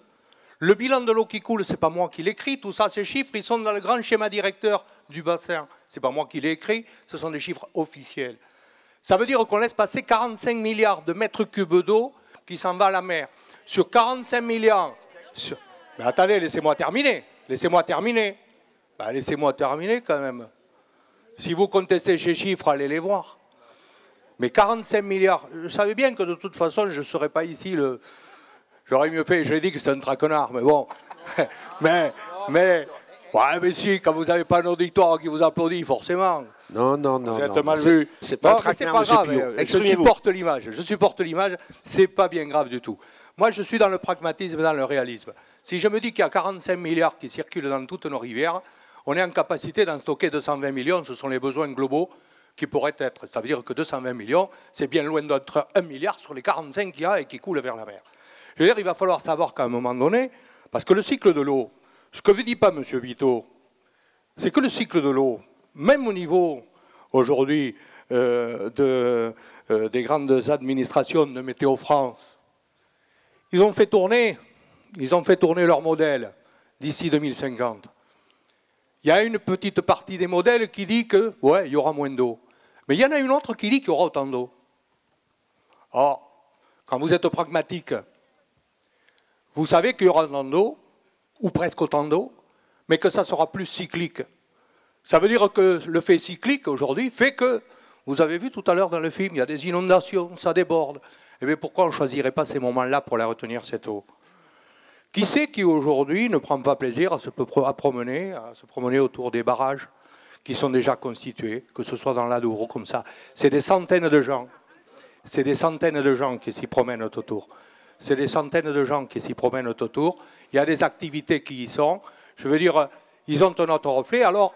Le bilan de l'eau qui coule, ce n'est pas moi qui l'écris. Tout ça, ces chiffres, ils sont dans le grand schéma directeur du bassin. Ce n'est pas moi qui l'ai écrit, ce sont des chiffres officiels. Ça veut dire qu'on laisse passer 45 milliards de mètres cubes d'eau qui s'en va à la mer. Sur 45 milliards... Mais attendez, laissez-moi terminer. Laissez-moi terminer. Ben, laissez-moi terminer quand même. Si vous contestez ces chiffres, allez les voir. Mais 45 milliards... Je savais bien que de toute façon, je ne serais pas ici le... J'aurais mieux fait, je l'ai dit que c'était un traquenard, mais bon. mais si, quand vous n'avez pas un auditoire qui vous applaudit, forcément. Non. Vous êtes mal vu. C'est pas un traquenard, monsieur Puyot. Je supporte l'image. C'est pas bien grave du tout. Moi, je suis dans le pragmatisme, dans le réalisme. Si je me dis qu'il y a 45 milliards qui circulent dans toutes nos rivières, on est en capacité d'en stocker 220 millions, ce sont les besoins globaux qui pourraient être. Ça veut dire que 220 millions, c'est bien loin d'être 1 milliard sur les 45 qu'il y a et qui coulent vers la mer. Je veux dire, il va falloir savoir qu'à un moment donné, parce que le cycle de l'eau, ce que ne dit pas M. Bito, c'est que le cycle de l'eau, même au niveau aujourd'hui des grandes administrations de Météo France, ils ont fait tourner leur modèle d'ici 2050. Il y a une petite partie des modèles qui dit que, ouais, il y aura moins d'eau. Mais il y en a une autre qui dit qu'il y aura autant d'eau. Or, quand vous êtes pragmatique, vous savez qu'il y aura autant d'eau, ou presque autant d'eau, mais que ça sera plus cyclique. Ça veut dire que le fait cyclique aujourd'hui fait que, vous avez vu tout à l'heure dans le film, il y a des inondations, ça déborde. Eh bien pourquoi on ne choisirait pas ces moments-là pour la retenir, cette eau? Qui c'est qui aujourd'hui ne prend pas plaisir à se promener autour des barrages qui sont déjà constitués, que ce soit dans l'Adour ou comme ça? C'est des centaines de gens. C'est des centaines de gens qui s'y promènent autour. C'est des centaines de gens qui s'y promènent autour. Il y a des activités qui y sont. Je veux dire, ils ont un autre reflet. Alors,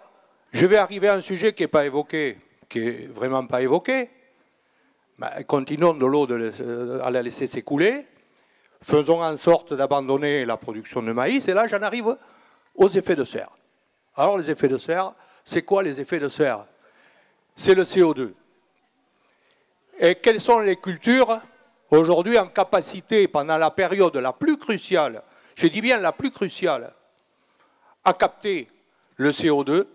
je vais arriver à un sujet qui n'est pas évoqué, qui n'est vraiment pas évoqué. Ben, continuons de l'eau à la laisser s'écouler. Faisons en sorte d'abandonner la production de maïs. Et là, j'en arrive aux effets de serre. Alors, les effets de serre, c'est quoi les effets de serre? c'est le CO2. Et quelles sont les cultures aujourd'hui en capacité, pendant la période la plus cruciale, je dis bien la plus cruciale, à capter le CO2?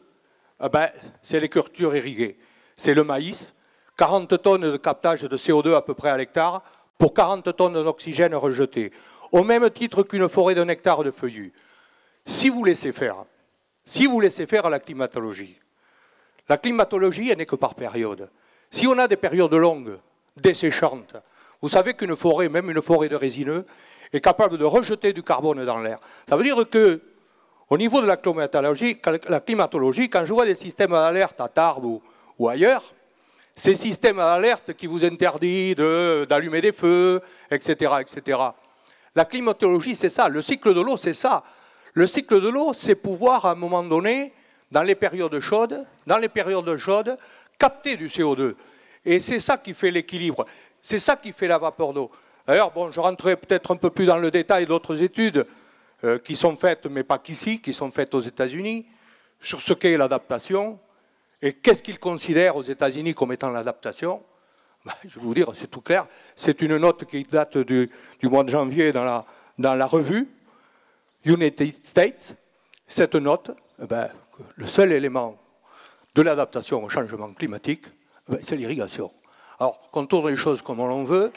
C'est les cultures irriguées. C'est le maïs, 40 tonnes de captage de CO2 à peu près à l'hectare, pour 40 tonnes d'oxygène rejeté, au même titre qu'une forêt d'un hectare de feuillus. Si vous laissez faire la climatologie, elle n'est que par période. Si on a des périodes longues, desséchantes, vous savez qu'une forêt, même une forêt de résineux, est capable de rejeter du carbone dans l'air. Ça veut dire que, au niveau de la climatologie, quand je vois des systèmes d'alerte à Tarbes ou ailleurs, ces systèmes d'alerte qui vous interdisent d'allumer des feux, etc., etc. La climatologie, c'est ça. Le cycle de l'eau, c'est ça. Le cycle de l'eau, c'est pouvoir, à un moment donné, dans les périodes chaudes, capter du CO2. Et c'est ça qui fait l'équilibre. C'est ça qui fait la vapeur d'eau. D'ailleurs, bon, je rentrerai peut-être un peu plus dans le détail d'autres études qui sont faites, mais pas qu'ici, qui sont faites aux États-Unis, sur ce qu'est l'adaptation. Et qu'est-ce qu'ils considèrent aux États-Unis comme étant l'adaptation? Je vais vous dire, c'est tout clair. C'est une note qui date du mois de janvier dans la revue United States. Cette note, le seul élément de l'adaptation au changement climatique, c'est l'irrigation. Alors, qu'on tourne les choses comme l'on veut,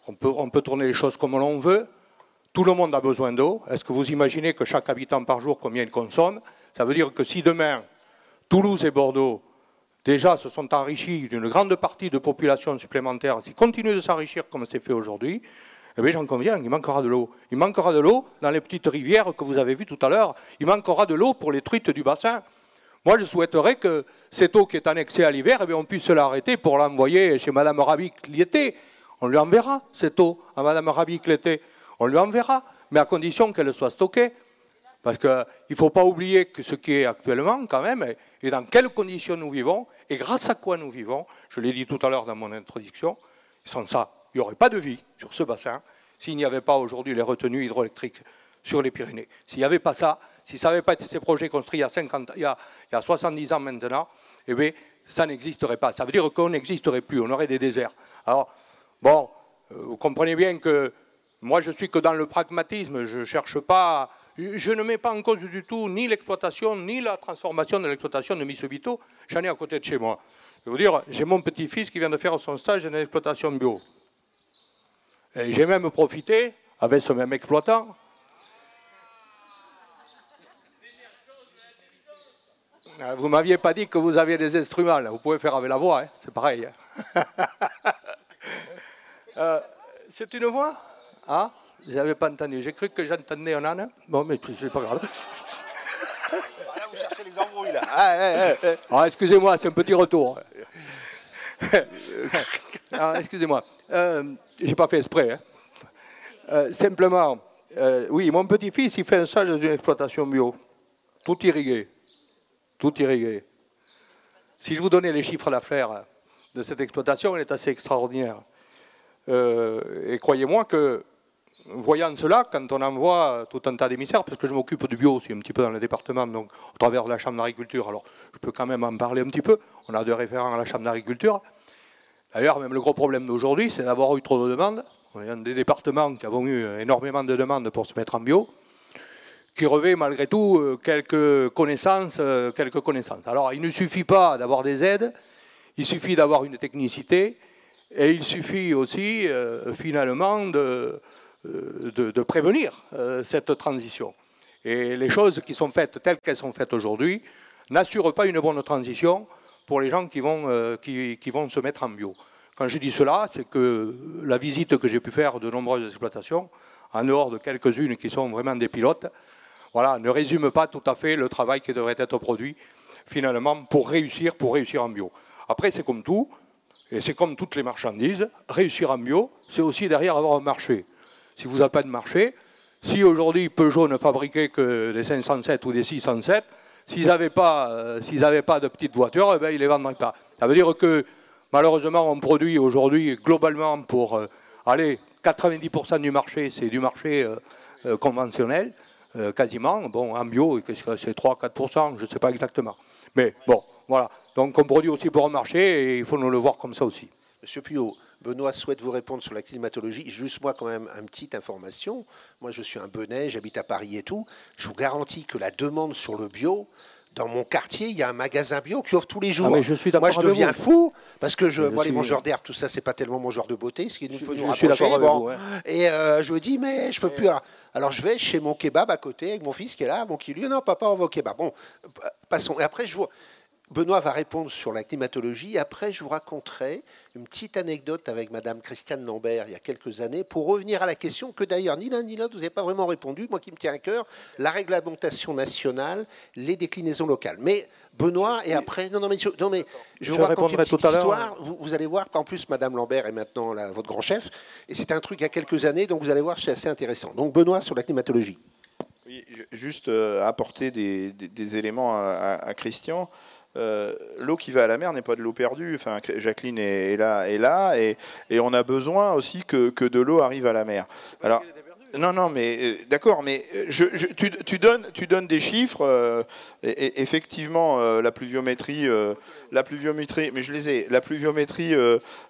on peut tourner les choses comme l'on veut. Tout le monde a besoin d'eau. Est-ce que vous imaginez que chaque habitant par jour, combien il consomme? Ça veut dire que si demain, Toulouse et Bordeaux, déjà, se sont enrichis d'une grande partie de population supplémentaire, s'ils continuent de s'enrichir comme c'est fait aujourd'hui, eh bien, j'en conviens, il manquera de l'eau. Il manquera de l'eau dans les petites rivières que vous avez vues tout à l'heure. Il manquera de l'eau pour les truites du bassin. Moi, je souhaiterais que cette eau qui est annexée à l'hiver, on puisse l'arrêter pour l'envoyer chez Mme Rabic l'été. On lui enverra cette eau à Mme Rabic l'été. On lui enverra, mais à condition qu'elle soit stockée. Parce qu'il ne faut pas oublier que ce qui est actuellement, quand même, et dans quelles conditions nous vivons, et grâce à quoi nous vivons, je l'ai dit tout à l'heure dans mon introduction, sans ça, il n'y aurait pas de vie sur ce bassin s'il n'y avait pas aujourd'hui les retenues hydroélectriques sur les Pyrénées. S'il n'y avait pas ça, si ça n'avait pas été ces projets construits il y a 70 ans maintenant, eh bien, ça n'existerait pas. Ça veut dire qu'on n'existerait plus, on aurait des déserts. Alors, bon, vous comprenez bien que moi, je suis que dans le pragmatisme, je ne cherche pas... Je ne mets pas en cause du tout ni l'exploitation, ni la transformation de l'exploitation de Missubito. J'en ai à côté de chez moi. Je vais vous dire, j'ai mon petit-fils qui vient de faire son stage dans l'exploitation bio. Et j'ai même profité, avec ce même exploitant, vous ne m'aviez pas dit que vous aviez des instruments, là. Vous pouvez faire avec la voix, hein. C'est pareil. C'est une voix? Ah, je n'avais pas entendu. J'ai cru que j'entendais un âne. Bon, mais c'est pas grave. Là, vous cherchez les embrouilles, là. Ah, excusez-moi, c'est un petit retour. Ah, excusez-moi. J'ai pas fait exprès. Hein. Simplement, oui, mon petit-fils, il fait un stage d'une exploitation bio. Tout irrigué. Tout irrigué. Si je vous donnais les chiffres d'affaires de cette exploitation, elle est assez extraordinaire. Et croyez-moi que, voyant cela, quand on envoie tout un tas d'émissaires, parce que je m'occupe du bio aussi un petit peu dans le département, donc au travers de la Chambre d'agriculture, alors je peux quand même en parler un petit peu, on a deux référents à la Chambre d'agriculture. D'ailleurs, même le gros problème d'aujourd'hui, c'est d'avoir eu trop de demandes. On est dans des départements qui avons eu énormément de demandes pour se mettre en bio, qui revêt malgré tout quelques connaissances. Alors, il ne suffit pas d'avoir des aides, il suffit d'avoir une technicité, et il suffit aussi, finalement, de prévenir cette transition. Et les choses qui sont faites telles qu'elles sont faites aujourd'hui n'assurent pas une bonne transition pour les gens qui vont se mettre en bio. Quand je dis cela, c'est que la visite que j'ai pu faire de nombreuses exploitations, en dehors de quelques-unes qui sont vraiment des pilotes, voilà, ne résume pas tout à fait le travail qui devrait être produit, finalement, pour réussir en bio. Après, c'est comme tout, et c'est comme toutes les marchandises, réussir en bio, c'est aussi derrière avoir un marché. Si vous n'avez pas de marché, si aujourd'hui Peugeot ne fabriquait que des 507 ou des 607, s'ils n'avaient pas de petites voitures, eh bien, ils ne les vendraient pas. Ça veut dire que malheureusement, on produit aujourd'hui globalement pour 90% du marché, c'est du marché conventionnel, quasiment. Bon, en bio, c'est 3-4%, je ne sais pas exactement. Mais bon, voilà. Donc on produit aussi pour un marché et il faut nous le voir comme ça aussi. Monsieur Puyot, Benoît souhaite vous répondre sur la climatologie. Juste moi, quand même, une petite information. Moi, je suis un Benais, j'habite à Paris et tout. Je vous garantis que la demande sur le bio, dans mon quartier, il y a un magasin bio qui offre tous les jours. Ah oui, je suis d'accord. Moi, je deviens fou parce que moi, les suis... mangeurs d'herbe, tout ça, c'est pas tellement mon genre de beauté, ce qui nous peut nous rapprocher. Je suis d'accord avec vous, hein. Et je me dis, mais je peux plus. Alors, je vais chez mon kebab à côté avec mon fils qui est là, qui lui dit, non, papa, on va au kebab. Bon, passons. Et après, Benoît va répondre sur la climatologie. Après, je vous raconterai une petite anecdote avec Madame Christiane Lambert il y a quelques années pour revenir à la question que d'ailleurs ni l'un ni l'autre vous n'avez pas vraiment répondu. Moi qui me tiens à cœur, la réglementation nationale, les déclinaisons locales. Mais Benoît et après, non mais je vous raconte une petite histoire. Vous allez voir qu'en plus Madame Lambert est maintenant votre grand chef et c'est un truc il y a quelques années, donc vous allez voir c'est assez intéressant. Donc Benoît sur la climatologie. Oui, juste apporter des éléments à Christian. L'eau qui va à la mer n'est pas de l'eau perdue. Enfin, Jacqueline est là, et on a besoin aussi que de l'eau arrive à la mer. Alors, non, mais d'accord, mais tu donnes des chiffres. Effectivement, la pluviométrie, mais je les ai. La pluviométrie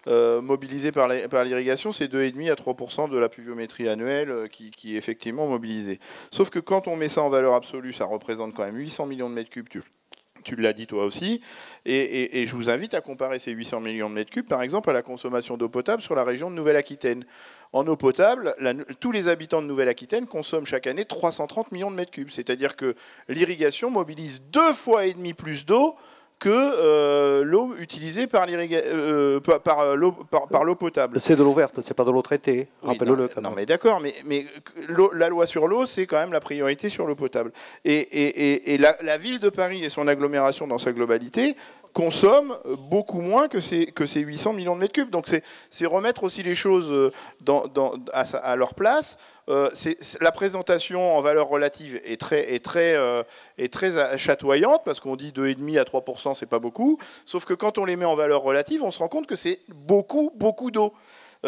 mobilisée par l'irrigation, c'est 2,5 à 3% de la pluviométrie annuelle qui est effectivement mobilisée. Sauf que quand on met ça en valeur absolue, ça représente quand même 800 millions de mètres cubes. Tu l'as dit toi aussi, et je vous invite à comparer ces 800 millions de mètres cubes, par exemple, à la consommation d'eau potable sur la région de Nouvelle-Aquitaine. En eau potable, tous les habitants de Nouvelle-Aquitaine consomment chaque année 330 millions de mètres cubes. C'est-à-dire que l'irrigation mobilise 2,5 fois plus d'eau que l'eau utilisée par l'eau potable. C'est de l'eau verte, c'est pas de l'eau traitée. Oui, rappelle-le. Non, mais d'accord, mais la loi sur l'eau, c'est quand même la priorité sur l'eau potable. Et la ville de Paris et son agglomération dans sa globalité consomment beaucoup moins que ces 800 millions de mètres cubes. Donc c'est remettre aussi les choses à leur place. La présentation en valeur relative est très chatoyante, parce qu'on dit 2,5 à 3%, c'est pas beaucoup. Sauf que quand on les met en valeur relative, on se rend compte que c'est beaucoup d'eau.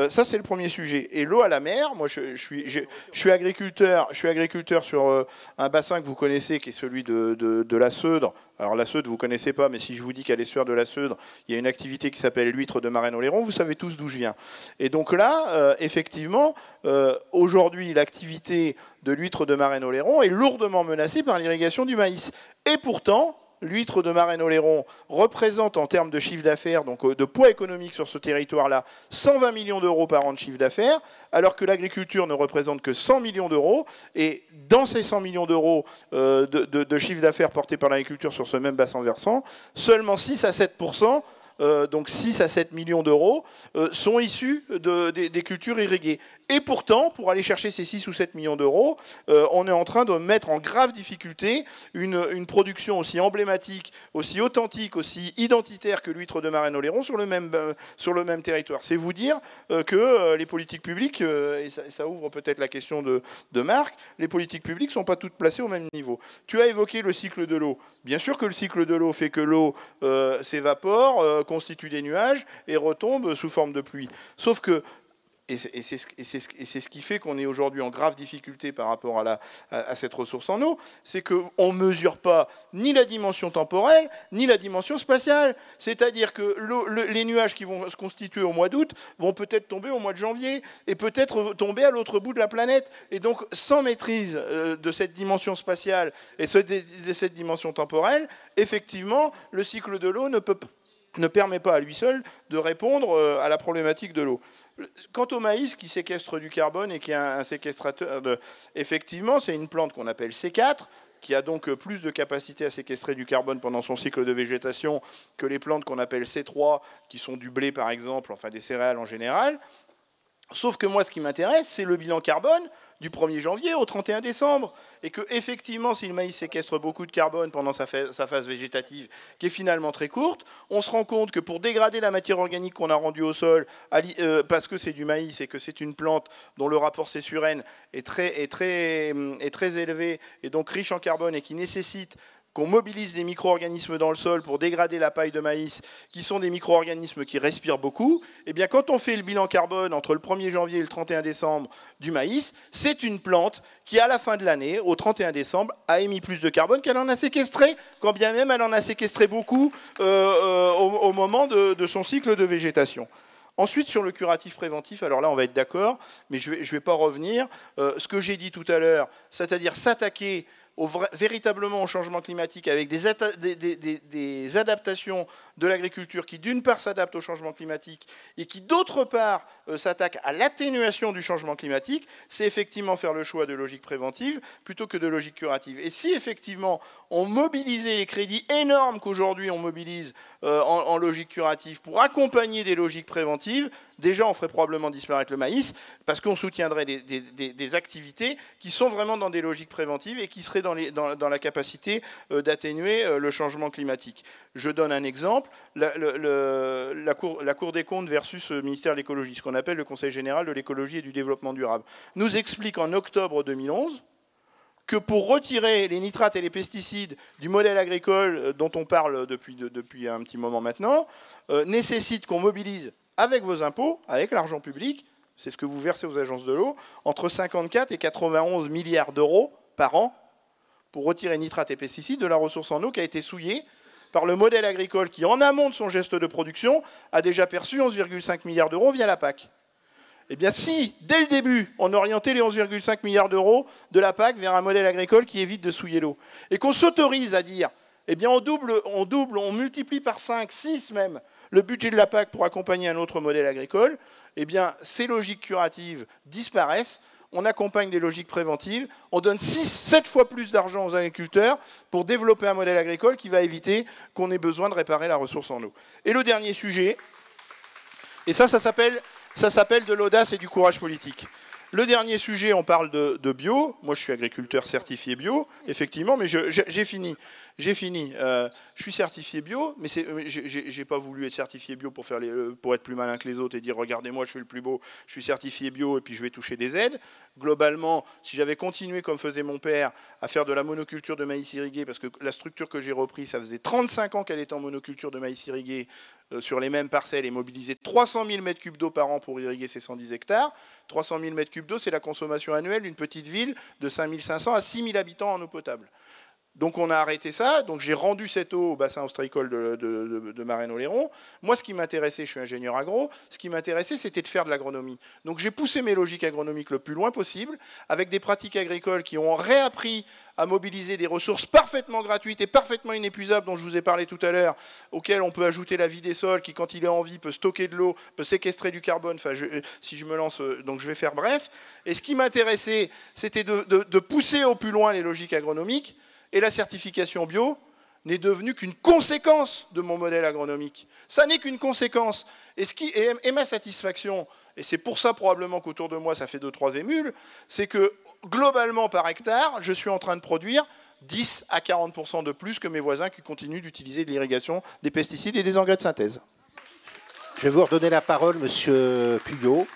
Ça, c'est le premier sujet. Et l'eau à la mer, moi, je suis agriculteur sur un bassin que vous connaissez, qui est celui de la Seudre. Alors, la Seudre, vous ne connaissez pas, mais si je vous dis qu'à l'estuaire de la Seudre, il y a une activité qui s'appelle l'huître de Marennes-Oléron, vous savez tous d'où je viens. Et donc là, effectivement, aujourd'hui, l'activité de l'huître de Marennes-Oléron est lourdement menacée par l'irrigation du maïs. Et pourtant, l'huître de Marennes-Oléron représente en termes de chiffre d'affaires, donc de poids économique sur ce territoire-là, 120 millions d'euros par an de chiffre d'affaires, alors que l'agriculture ne représente que 100 millions d'euros. Et dans ces 100 millions d'euros de chiffre d'affaires portés par l'agriculture sur ce même bassin versant, seulement 6 à 7%, donc 6 à 7 millions d'euros, sont issus des cultures irriguées. Et pourtant, pour aller chercher ces 6 ou 7 millions d'euros, on est en train de mettre en grave difficulté une production aussi emblématique, aussi authentique, aussi identitaire que l'huître de Marennes-Oléron sur le même territoire. C'est vous dire que les politiques publiques, et ça ouvre peut-être la question de Marc, les politiques publiques ne sont pas toutes placées au même niveau. Tu as évoqué le cycle de l'eau. Bien sûr que le cycle de l'eau fait que l'eau s'évapore, constitue des nuages et retombe sous forme de pluie. Sauf que, et c'est ce qui fait qu'on est aujourd'hui en grave difficulté par rapport à cette ressource en eau, c'est qu'on ne mesure pas ni la dimension temporelle, ni la dimension spatiale. C'est-à-dire que les nuages qui vont se constituer au mois d'août vont peut-être tomber au mois de janvier, et peut-être tomber à l'autre bout de la planète. Et donc, sans maîtrise de cette dimension spatiale et cette dimension temporelle, effectivement, le cycle de l'eau ne permet pas à lui seul de répondre à la problématique de l'eau. Quant au maïs qui séquestre du carbone et qui est un séquestrateur effectivement, c'est une plante qu'on appelle C4, qui a donc plus de capacité à séquestrer du carbone pendant son cycle de végétation que les plantes qu'on appelle C3, qui sont du blé par exemple, enfin des céréales en général. Sauf que moi, ce qui m'intéresse, c'est le bilan carbone du 1er janvier au 31 décembre. Et que, effectivement, si le maïs séquestre beaucoup de carbone pendant sa phase végétative, qui est finalement très courte, on se rend compte que pour dégrader la matière organique qu'on a rendue au sol, parce que c'est du maïs et que c'est une plante dont le rapport C sur N est très élevé, et donc riche en carbone, et qui nécessite qu'on mobilise des micro-organismes dans le sol pour dégrader la paille de maïs, qui sont des micro-organismes qui respirent beaucoup, eh bien, quand on fait le bilan carbone entre le 1er janvier et le 31 décembre du maïs, c'est une plante qui, à la fin de l'année, au 31 décembre, a émis plus de carbone qu'elle en a séquestré, quand bien même elle en a séquestré beaucoup au moment de son cycle de végétation. Ensuite, sur le curatif préventif, alors là, on va être d'accord, mais je vais pas revenir. Ce que j'ai dit tout à l'heure, c'est-à-dire s'attaquer véritablement au changement climatique avec des adaptations de l'agriculture qui, d'une part, s'adaptent au changement climatique et qui, d'autre part, s'attaquent à l'atténuation du changement climatique, c'est effectivement faire le choix de logique préventive plutôt que de logique curative. Et si, effectivement, on mobilisait les crédits énormes qu'aujourd'hui on mobilise en logique curative pour accompagner des logiques préventives, déjà, on ferait probablement disparaître le maïs parce qu'on soutiendrait des activités qui sont vraiment dans des logiques préventives et qui seraient dans la capacité d'atténuer le changement climatique. Je donne un exemple, la Cour des comptes versus le ministère de l'écologie, ce qu'on appelle le Conseil général de l'écologie et du développement durable, nous explique en octobre 2011 que pour retirer les nitrates et les pesticides du modèle agricole dont on parle depuis un petit moment maintenant, nécessite qu'on mobilise avec vos impôts, avec l'argent public, c'est ce que vous versez aux agences de l'eau, entre 54 et 91 milliards d'euros par an pour retirer nitrates et pesticides de la ressource en eau qui a été souillée par le modèle agricole qui, en amont de son geste de production, a déjà perçu 11,5 milliards d'euros via la PAC. Eh bien, si, dès le début, on orientait les 11,5 milliards d'euros de la PAC vers un modèle agricole qui évite de souiller l'eau, et qu'on s'autorise à dire, eh bien, on multiplie par 5, 6 même, le budget de la PAC pour accompagner un autre modèle agricole, eh bien, ces logiques curatives disparaissent, on accompagne des logiques préventives, on donne 7 fois plus d'argent aux agriculteurs pour développer un modèle agricole qui va éviter qu'on ait besoin de réparer la ressource en eau. Et le dernier sujet, et ça s'appelle de l'audace et du courage politique. Le dernier sujet, on parle de bio. Moi, je suis agriculteur certifié bio, effectivement, mais j'ai fini. Je suis certifié bio, mais j'ai pas voulu être certifié bio pour être plus malin que les autres et dire regardez-moi, je suis le plus beau. Je suis certifié bio et puis je vais toucher des aides. Globalement, si j'avais continué comme faisait mon père à faire de la monoculture de maïs irrigué, parce que la structure que j'ai reprise, ça faisait 35 ans qu'elle était en monoculture de maïs irrigué sur les mêmes parcelles et mobilisait 300 000 m3 d'eau par an pour irriguer ces 110 hectares. 300 000 m3 d'eau, c'est la consommation annuelle d'une petite ville de 5 500 à 6 000 habitants en eau potable. Donc on a arrêté ça, donc j'ai rendu cette eau au bassin ostréicole de Marennes-Oléron. Moi, ce qui m'intéressait, je suis ingénieur agro, ce qui m'intéressait, c'était de faire de l'agronomie. Donc j'ai poussé mes logiques agronomiques le plus loin possible, avec des pratiques agricoles qui ont réappris à mobiliser des ressources parfaitement gratuites et parfaitement inépuisables, dont je vous ai parlé tout à l'heure, auxquelles on peut ajouter la vie des sols, qui, quand il est en vie, peut stocker de l'eau, peut séquestrer du carbone. Enfin, si je me lance, donc je vais faire bref. Et ce qui m'intéressait, c'était de pousser au plus loin les logiques agronomiques. Et la certification bio n'est devenue qu'une conséquence de mon modèle agronomique. Ça n'est qu'une conséquence. Et ma satisfaction, et c'est pour ça probablement qu'autour de moi ça fait 2-3 émules, c'est que globalement par hectare, je suis en train de produire 10 à 40% de plus que mes voisins qui continuent d'utiliser de l'irrigation, des pesticides et des engrais de synthèse. Je vais vous redonner la parole, monsieur Puyot.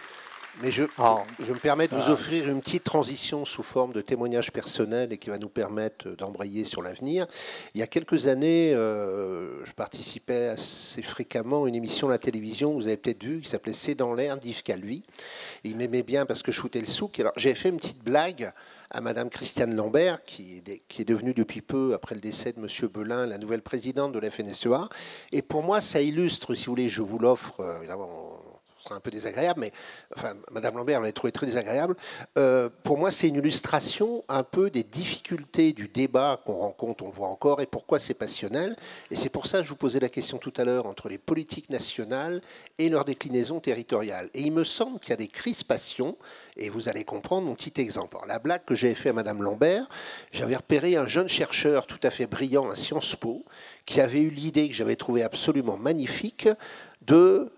Mais je me permets de vous offrir une petite transition sous forme de témoignage personnel et qui va nous permettre d'embrayer sur l'avenir. Il y a quelques années, je participais assez fréquemment à une émission à la télévision, vous avez peut-être vu, qui s'appelait C'est dans l'air d'Yves Calvi. Et il m'aimait bien parce que je foutais le souk. Alors j'avais fait une petite blague à Madame Christiane Lambert, qui est devenue depuis peu, après le décès de Monsieur Belin, la nouvelle présidente de la FNSEA. Et pour moi, ça illustre, si vous voulez, je vous l'offre, évidemment, un peu désagréable, mais enfin, Madame Lambert l'a trouvé très désagréable. Pour moi, c'est une illustration un peu des difficultés du débat qu'on rencontre, on le voit encore, et pourquoi c'est passionnel. Et c'est pour ça que je vous posais la question tout à l'heure entre les politiques nationales et leur déclinaison territoriale. Et il me semble qu'il y a des crispations, et vous allez comprendre mon petit exemple. Alors, la blague que j'avais fait à Madame Lambert, j'avais repéré un jeune chercheur tout à fait brillant à Sciences Po, qui avait eu l'idée que j'avais trouvée absolument magnifique, de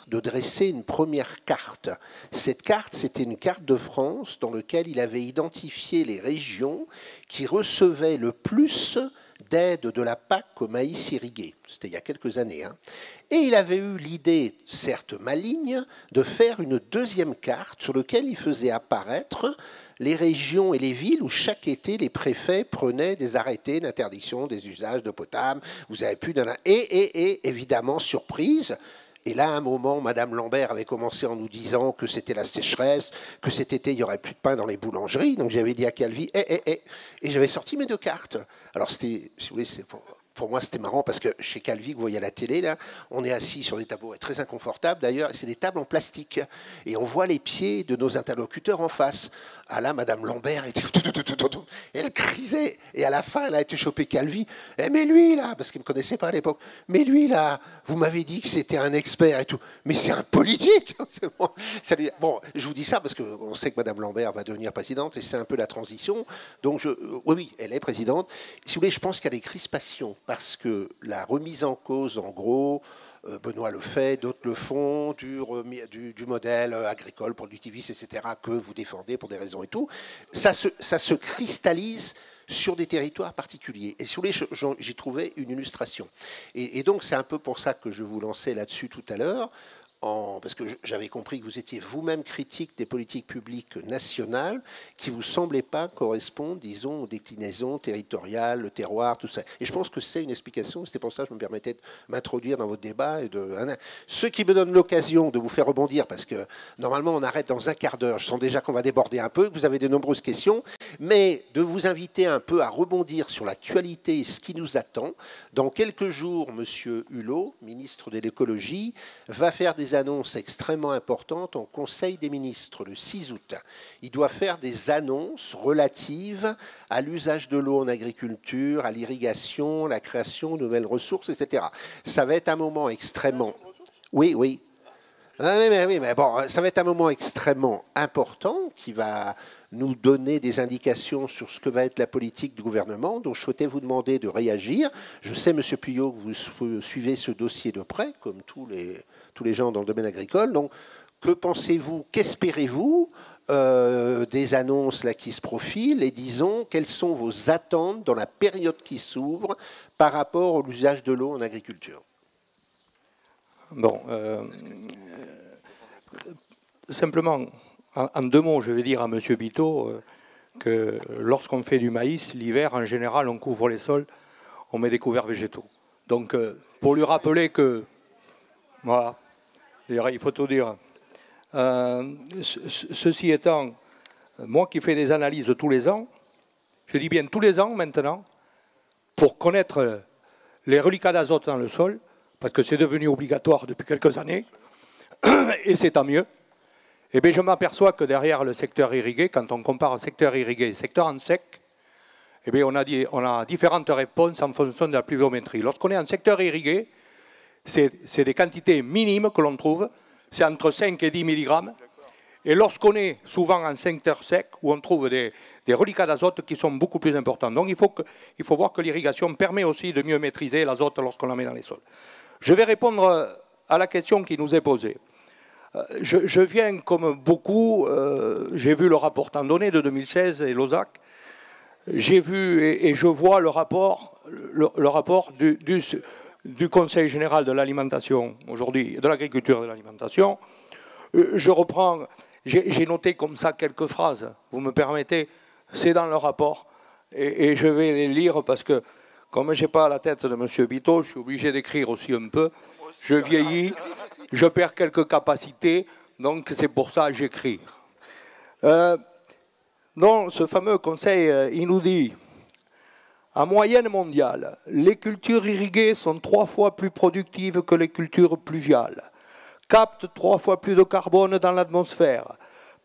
dresser une première carte. Cette carte, c'était une carte de France dans laquelle il avait identifié les régions qui recevaient le plus d'aide de la PAC au maïs irrigué. C'était il y a quelques années. Et il avait eu l'idée, certes maligne, de faire une deuxième carte sur laquelle il faisait apparaître les régions et les villes où chaque été, les préfets prenaient des arrêtés d'interdiction des usages d'eau potable. Vous avez pu... Et évidemment, surprise, et là, à un moment, Madame Lambert avait commencé en nous disant que c'était la sécheresse, que cet été, il n'y aurait plus de pain dans les boulangeries. Donc j'avais dit à Calvi, et j'avais sorti mes 2 cartes. Alors c'était, si vous voulez, pour moi, c'était marrant parce que chez Calvi, vous voyez à la télé, là, on est assis sur des tabourets très inconfortables. D'ailleurs, c'est des tables en plastique. Et on voit les pieds de nos interlocuteurs en face. Ah là, Madame Lambert était... Elle crisait. Et à la fin, elle a été chopée Calvi. Eh, mais lui, là, parce qu'il ne me connaissait pas à l'époque, mais lui, là, vous m'avez dit que c'était un expert et tout. Mais c'est un politique. Bon, je vous dis ça parce qu'on sait que Madame Lambert va devenir présidente et c'est un peu la transition. Donc, oui, elle est présidente. Si vous voulez, je pense qu'il y a des crispations parce que la remise en cause, en gros, Benoît le fait, d'autres le font, du modèle agricole, productiviste, etc., que vous défendez pour des raisons et tout, ça se cristallise sur des territoires particuliers. Et si vous voulez, j'y trouvais une illustration. Et donc, c'est un peu pour ça que je vous lançais là-dessus tout à l'heure, parce que j'avais compris que vous étiez vous-même critique des politiques publiques nationales qui ne vous semblaient pas correspondre, disons, aux déclinaisons territoriales, le terroir, tout ça. Et je pense que c'est une explication, c'était pour ça que je me permettais de m'introduire dans votre débat. Ce qui me donne l'occasion de vous faire rebondir, parce que normalement on arrête dans un quart d'heure, je sens déjà qu'on va déborder un peu, que vous avez de nombreuses questions, mais de vous inviter un peu à rebondir sur l'actualité et ce qui nous attend. Dans quelques jours, M. Hulot, ministre de l'écologie, va faire des annonces extrêmement importantes en Conseil des ministres le 6 août. Il doit faire des annonces relatives à l'usage de l'eau en agriculture, à l'irrigation, la création de nouvelles ressources, etc. Ça va être un moment extrêmement... Oui, oui. Mais bon, ça va être un moment extrêmement important qui va nous donner des indications sur ce que va être la politique du gouvernement. Donc je souhaitais vous demander de réagir. Je sais, M. Puyot, que vous suivez ce dossier de près, comme tous les gens dans le domaine agricole. Donc, que pensez-vous, qu'espérez-vous des annonces là, qui se profilent et disons, quelles sont vos attentes dans la période qui s'ouvre par rapport à l'usage de l'eau en agriculture? Bon, simplement, en 2 mots, je vais dire à M. Biteau que lorsqu'on fait du maïs, l'hiver, en général, on couvre les sols, on met des couverts végétaux. Donc, pour lui rappeler que, voilà, il faut tout dire. Ceci étant, moi qui fais des analyses tous les ans, je dis bien tous les ans maintenant, pour connaître les reliquats d'azote dans le sol, parce que c'est devenu obligatoire depuis quelques années, et c'est tant mieux, eh bien je m'aperçois que derrière le secteur irrigué, quand on compare le secteur irrigué et le secteur en sec, eh bien on a différentes réponses en fonction de la pluviométrie. Lorsqu'on est en secteur irrigué, c'est des quantités minimes que l'on trouve, c'est entre 5 et 10 mg. Et lorsqu'on est souvent en secteur sec, où on trouve des reliquats d'azote qui sont beaucoup plus importants. Donc il faut voir que l'irrigation permet aussi de mieux maîtriser l'azote lorsqu'on la met dans les sols. Je vais répondre à la question qui nous est posée. Je viens, comme beaucoup, j'ai vu le rapport Tandonnet de 2016 et Losac. J'ai vu et je vois le rapport du Conseil général de l'alimentation aujourd'hui, de l'agriculture et de l'alimentation. Je reprends, j'ai noté comme ça quelques phrases, vous me permettez, c'est dans le rapport, et je vais les lire parce que, comme je n'ai pas la tête de M. Biteau, je suis obligé d'écrire aussi un peu, je vieillis, je perds quelques capacités, donc c'est pour ça que j'écris. Dans ce fameux conseil, il nous dit, en moyenne mondiale, les cultures irriguées sont 3 fois plus productives que les cultures pluviales, captent 3 fois plus de carbone dans l'atmosphère,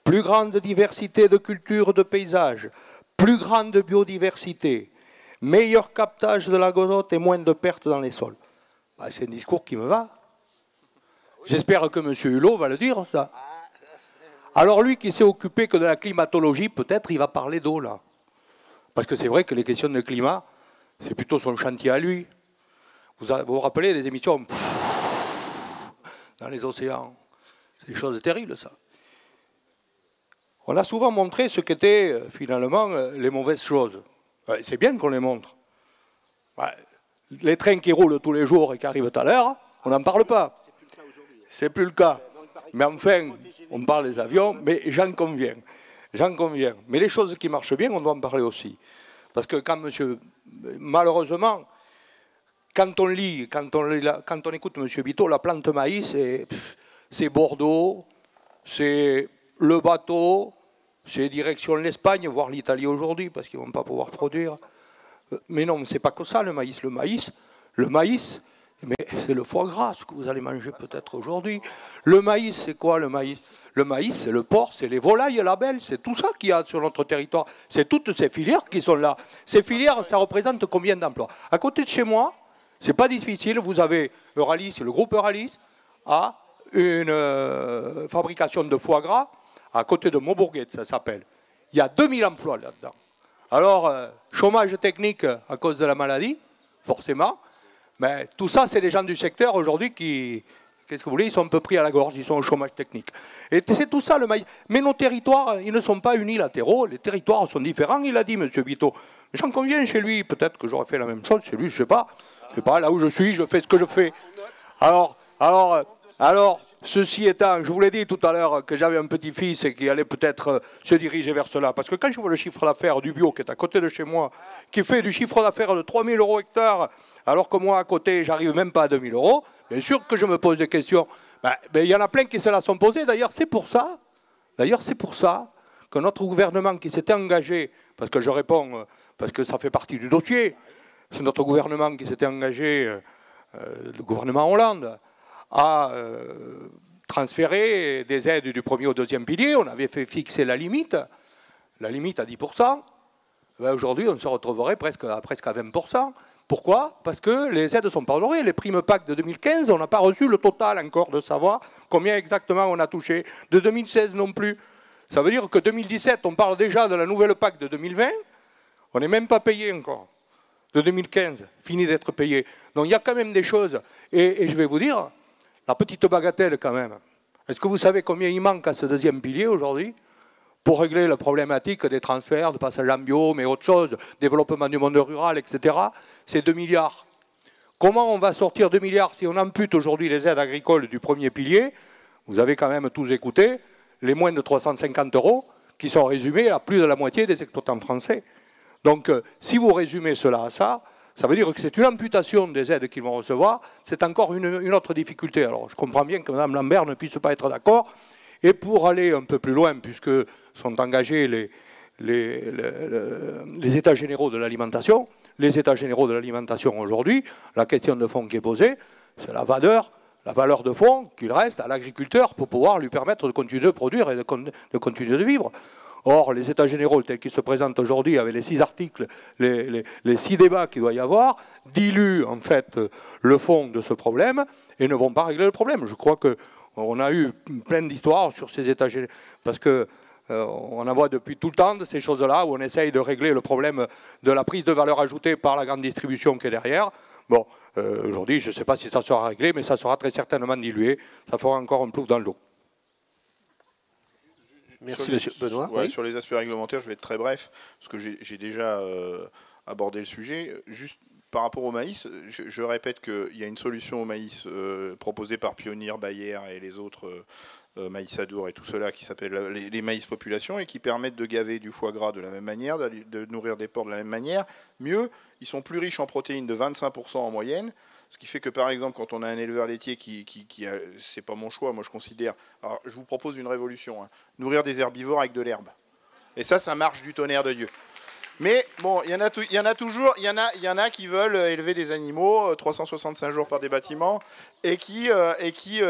plus grande diversité de cultures de paysages, plus grande biodiversité, meilleur captage de l'azote et moins de pertes dans les sols. Ben, c'est un discours qui me va. J'espère que M. Hulot va le dire, ça. Alors lui qui s'est occupé que de la climatologie, peut-être il va parler d'eau, là. Parce que c'est vrai que les questions de climat, c'est plutôt son chantier à lui. Vous vous rappelez des émissions dans les océans? C'est des choses terribles, ça. On a souvent montré ce qu'étaient, finalement, les mauvaises choses. C'est bien qu'on les montre. Les trains qui roulent tous les jours et qui arrivent à l'heure, on n'en parle pas. C'est plus le cas. Mais enfin, on parle des avions, mais j'en conviens. J'en conviens. Mais les choses qui marchent bien, on doit en parler aussi. Parce que malheureusement, quand on lit, quand on écoute M. Biteau, la plante maïs, c'est Bordeaux, c'est le bateau, c'est direction l'Espagne, voire l'Italie aujourd'hui, parce qu'ils ne vont pas pouvoir produire. Mais non, ce n'est pas que ça, le maïs. Le maïs, mais c'est le foie gras, ce que vous allez manger peut-être aujourd'hui. Le maïs, c'est quoi le maïs? Le maïs, c'est le porc, c'est les volailles, l'abeille, c'est tout ça qu'il y a sur notre territoire. C'est toutes ces filières qui sont là. Ces filières, ça représente combien d'emplois? À côté de chez moi, c'est pas difficile, vous avez Euralis, le groupe Euralis a une fabrication de foie gras à côté de Maubourguette, ça s'appelle. Il y a 2000 emplois là-dedans. Alors, chômage technique à cause de la maladie, forcément, mais tout ça, c'est les gens du secteur aujourd'hui qui, qu'est-ce que vous voulez, ils sont un peu pris à la gorge, ils sont au chômage technique. Et c'est tout ça le maïs. Mais nos territoires, ils ne sont pas unilatéraux, les territoires sont différents, il a dit, M. Biteau. J'en conviens chez lui, peut-être que j'aurais fait la même chose chez lui, je ne sais pas. Je sais pas, là où je suis, je fais ce que je fais. Alors, ceci étant, je vous l'ai dit tout à l'heure que j'avais un petit-fils et qui allait peut-être se diriger vers cela. Parce que quand je vois le chiffre d'affaires du bio qui est à côté de chez moi, qui fait du chiffre d'affaires de 3 000 € hectare, alors que moi, à côté, j'arrive même pas à 2 000 €, bien sûr que je me pose des questions. Il y en a plein qui se la sont posées. D'ailleurs, c'est pour ça que notre gouvernement qui s'était engagé, parce que je réponds, parce que ça fait partie du dossier, c'est notre gouvernement qui s'était engagé, le gouvernement Hollande, à transférer des aides du premier au deuxième pilier. On avait fait fixer la limite à 10%. Aujourd'hui, on se retrouverait presque à 20%. Pourquoi? Parce que les aides ne sont pas honorées. Les primes PAC de 2015, on n'a pas reçu le total encore de savoir combien exactement on a touché. De 2016 non plus. Ça veut dire que 2017, on parle déjà de la nouvelle PAC de 2020. On n'est même pas payé encore. De 2015, fini d'être payé. Donc il y a quand même des choses. Et je vais vous dire, la petite bagatelle quand même. Est-ce que vous savez combien il manque à ce deuxième pilier aujourd'hui pour régler la problématique des transferts, de passage en bio, mais autre chose, développement du monde rural, etc. C'est 2 milliards. Comment on va sortir 2 milliards si on ampute aujourd'hui les aides agricoles du premier pilier? Vous avez quand même tous écouté les moins de 350 € qui sont résumés à plus de la moitié des exploitants français. Donc, si vous résumez cela à ça, ça veut dire que c'est une amputation des aides qu'ils vont recevoir. C'est encore une autre difficulté. Alors, je comprends bien que Mme Lambert ne puisse pas être d'accord. Et pour aller un peu plus loin, puisque sont engagés les États généraux de l'alimentation, aujourd'hui, la question de fond qui est posée, c'est la valeur de fond qu'il reste à l'agriculteur pour pouvoir lui permettre de continuer de produire et de continuer de vivre. Or, les États généraux tels qu'ils se présentent aujourd'hui, avec les 6 articles, les 6 débats qu'il doit y avoir, diluent en fait le fond de ce problème et ne vont pas régler le problème. Je crois qu'on a eu plein d'histoires sur ces États généraux, parce que on en voit depuis tout le temps de ces choses-là, où on essaye de régler le problème de la prise de valeur ajoutée par la grande distribution qui est derrière. Bon, aujourd'hui, je ne sais pas si ça sera réglé, mais ça sera très certainement dilué. Ça fera encore un plouf dans le dos. Merci, monsieur Benoît. Ouais, Oui. sur les aspects réglementaires, je vais être très bref, parce que j'ai déjà abordé le sujet. Juste par rapport au maïs, je répète qu'il y a une solution au maïs proposée par Pionnier, Bayer et les autres, Maïs Adour et tout cela, qui s'appelle les maïs population, et qui permettent de gaver du foie gras de la même manière, de nourrir des porcs de la même manière. Mieux, ils sont plus riches en protéines de 25% en moyenne. Ce qui fait que, par exemple, quand on a un éleveur laitier qui a, c'est pas mon choix, moi je considère, alors je vous propose une révolution, hein, nourrir des herbivores avec de l'herbe. Et ça marche du tonnerre de Dieu. Mais bon, il y en a qui veulent élever des animaux 365 jours par des bâtiments et qui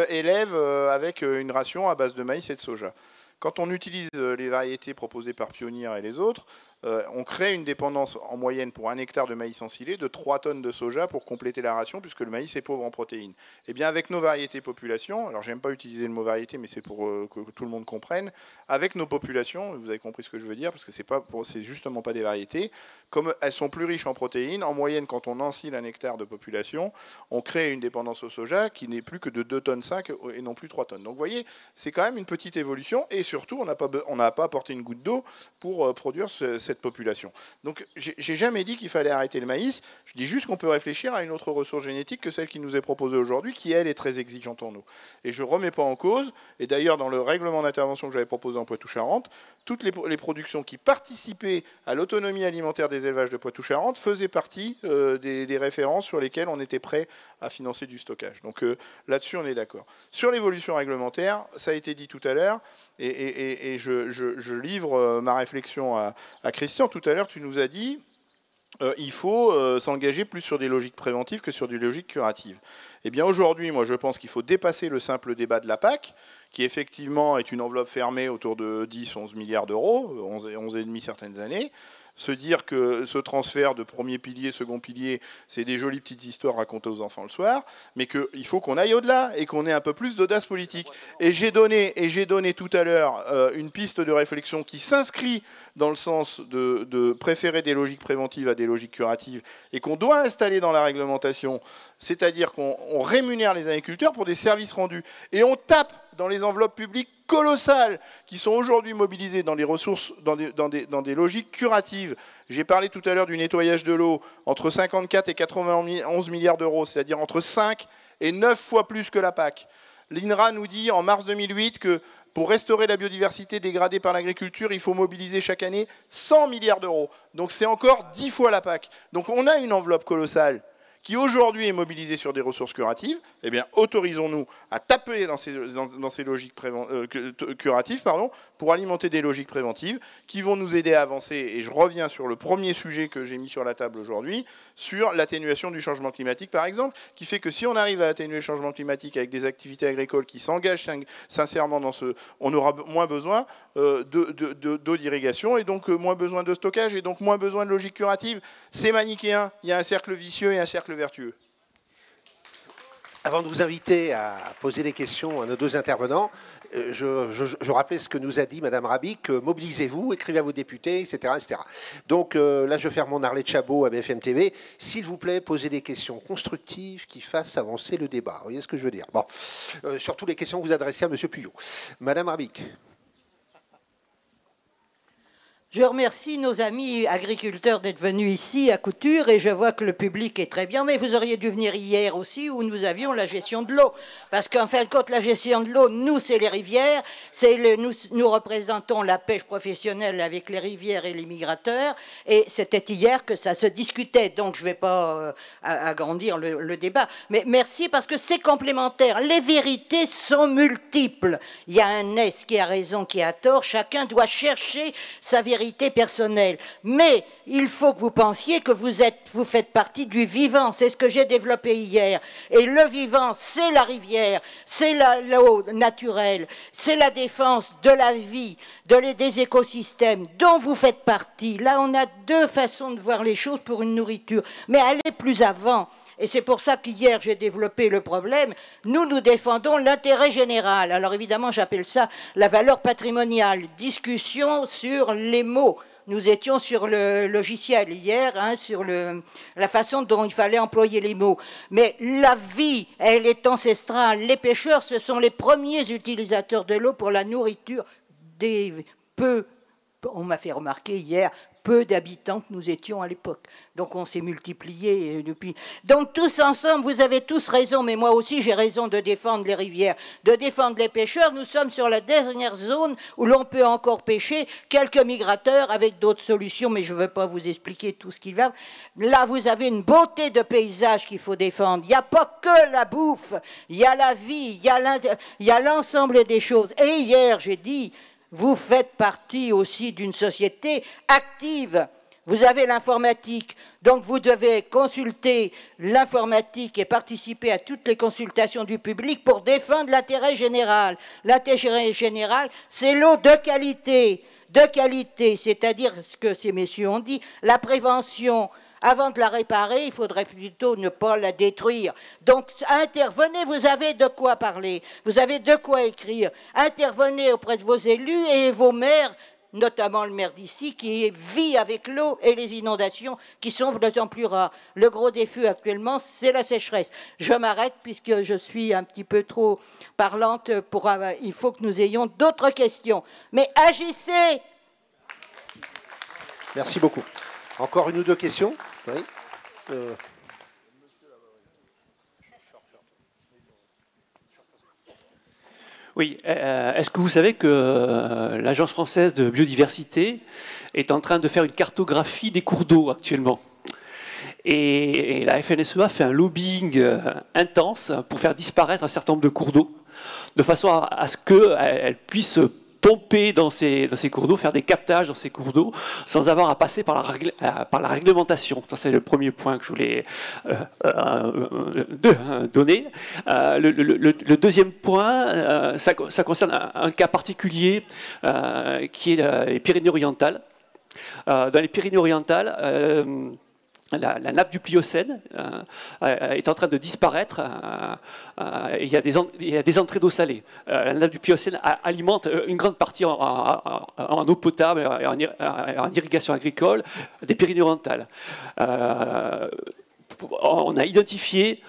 élèvent avec une ration à base de maïs et de soja. Quand on utilise les variétés proposées par Pionnier et les autres, on crée une dépendance en moyenne pour 1 hectare de maïs ensilé de 3 tonnes de soja pour compléter la ration, puisque le maïs est pauvre en protéines. Et bien avec nos variétés population, alors j'aime pas utiliser le mot variété, mais c'est pour que tout le monde comprenne, avec nos populations, vous avez compris ce que je veux dire, parce que c'est justement pas des variétés, comme elles sont plus riches en protéines, en moyenne quand on ensile 1 hectare de population, on crée une dépendance au soja qui n'est plus que de 2,5 tonnes et non plus 3 tonnes. Donc vous voyez, c'est quand même une petite évolution, et surtout on n'a pas apporté une goutte d'eau pour produire cette cette population. Donc j'ai jamais dit qu'il fallait arrêter le maïs, je dis juste qu'on peut réfléchir à une autre ressource génétique que celle qui nous est proposée aujourd'hui, qui elle est très exigeante en eau. Et je ne remets pas en cause, et d'ailleurs dans le règlement d'intervention que j'avais proposé en Poitou-Charentes, toutes les productions qui participaient à l'autonomie alimentaire des élevages de Poitou-Charentes faisaient partie des références sur lesquelles on était prêt à financer du stockage. Donc là-dessus, on est d'accord. Sur l'évolution réglementaire, ça a été dit tout à l'heure, et je livre ma réflexion à Christian. Tout à l'heure, tu nous as dit il faut s'engager plus sur des logiques préventives que sur des logiques curatives. Eh bien aujourd'hui, moi je pense qu'il faut dépasser le simple débat de la PAC, qui effectivement est une enveloppe fermée autour de 10-11 milliards d'euros, 11,5 certaines années. Se dire que ce transfert de premier pilier, second pilier, c'est des jolies petites histoires racontées aux enfants le soir, mais qu'il faut qu'on aille au-delà et qu'on ait un peu plus d'audace politique. Et j'ai donné tout à l'heure une piste de réflexion qui s'inscrit dans le sens de préférer des logiques préventives à des logiques curatives et qu'on doit installer dans la réglementation, c'est-à-dire qu'on rémunère les agriculteurs pour des services rendus. Et on tape dans les enveloppes publiques colossales qui sont aujourd'hui mobilisées dans les ressources, dans des logiques curatives. J'ai parlé tout à l'heure du nettoyage de l'eau, entre 54 et 91 milliards d'euros, c'est-à-dire entre 5 et 9 fois plus que la PAC. L'INRA nous dit en mars 2008 que pour restaurer la biodiversité dégradée par l'agriculture, il faut mobiliser chaque année 100 milliards d'euros. Donc c'est encore 10 fois la PAC. Donc on a une enveloppe colossale qui aujourd'hui est mobilisée sur des ressources curatives. Eh bien, autorisons-nous à taper dans ces logiques curatives pour alimenter des logiques préventives qui vont nous aider à avancer. Et je reviens sur le premier sujet que j'ai mis sur la table aujourd'hui, sur l'atténuation du changement climatique, par exemple, qui fait que si on arrive à atténuer le changement climatique avec des activités agricoles qui s'engagent sincèrement dans on aura moins besoin d'eau d'irrigation et donc moins besoin de stockage et donc moins besoin de logique curative. C'est manichéen, il y a un cercle vicieux et un cercle vertueux. Avant de vous inviter à poser des questions à nos deux intervenants, je rappelais ce que nous a dit Madame Rabic, mobilisez-vous, écrivez à vos députés, etc. etc. Donc là, je ferme mon Arlette Chabot à BFM TV. S'il vous plaît, posez des questions constructives qui fassent avancer le débat. Vous voyez ce que je veux dire? Bon, surtout les questions que vous adressez à Monsieur Puyot. Madame Rabic. Je remercie nos amis agriculteurs d'être venus ici à Couture et je vois que le public est très bien, mais vous auriez dû venir hier aussi où nous avions la gestion de l'eau. Parce qu'en fin de compte, la gestion de l'eau, nous, c'est les rivières, nous représentons la pêche professionnelle avec les rivières et les migrateurs et c'était hier que ça se discutait, donc je ne vais pas agrandir le débat. Mais merci parce que c'est complémentaire. Les vérités sont multiples. Il y a un S qui a raison, qui a tort, chacun doit chercher sa vérité personnelle. Mais il faut que vous pensiez que vous faites partie du vivant. C'est ce que j'ai développé hier. Et le vivant, c'est la rivière, c'est l'eau naturelle, c'est la défense de la vie, des écosystèmes dont vous faites partie. Là, on a deux façons de voir les choses pour une nourriture. Mais aller plus avant. Et c'est pour ça qu'hier, j'ai développé le problème. Nous défendons l'intérêt général. Alors évidemment, j'appelle ça la valeur patrimoniale. Discussion sur les mots. Nous étions sur le logiciel hier, sur la façon dont il fallait employer les mots. Mais la vie, elle est ancestrale. Les pêcheurs, ce sont les premiers utilisateurs de l'eau pour la nourriture on m'a fait remarquer hier, peu d'habitants que nous étions à l'époque. Donc on s'est multiplié depuis. Donc tous ensemble, vous avez tous raison, mais moi aussi j'ai raison de défendre les rivières, de défendre les pêcheurs. Nous sommes sur la dernière zone où l'on peut encore pêcher, quelques migrateurs avec d'autres solutions, mais je ne veux pas vous expliquer tout ce qui va. Là, vous avez une beauté de paysage qu'il faut défendre. Il n'y a pas que la bouffe, il y a la vie, il y a l'ensemble des choses. Et hier, j'ai dit, vous faites partie aussi d'une société active. Vous avez l'informatique, donc vous devez consulter l'informatique et participer à toutes les consultations du public pour défendre l'intérêt général. L'intérêt général, c'est l'eau de qualité, c'est-à-dire ce que ces messieurs ont dit, la prévention. Avant de la réparer, il faudrait plutôt ne pas la détruire. Donc, intervenez, vous avez de quoi parler, vous avez de quoi écrire. Intervenez auprès de vos élus et vos maires, notamment le maire d'ici, qui vit avec l'eau et les inondations qui sont de plus en plus rares. Le gros défi actuellement, c'est la sécheresse. Je m'arrête puisque je suis un petit peu trop parlante. Il faut que nous ayons d'autres questions. Mais agissez! Merci beaucoup. Encore une ou deux questions? Oui. Oui, est-ce que vous savez que l'Agence française de biodiversité est en train de faire une cartographie des cours d'eau actuellement? Et la FNSEA fait un lobbying intense pour faire disparaître un certain nombre de cours d'eau, de façon à ce qu'elle puisse pomper dans ces cours d'eau, faire des captages dans ces cours d'eau, sans avoir à passer par la réglementation. Ça, c'est le premier point que je voulais donner. Le deuxième point, ça concerne un cas particulier qui est les Pyrénées-Orientales. Dans les Pyrénées-Orientales, la nappe du Pliocène est en train de disparaître. Il y a des entrées d'eau salée. La nappe du Pliocène alimente une grande partie en eau potable et en irrigation agricole des Pyrénées-Orientales. On a identifié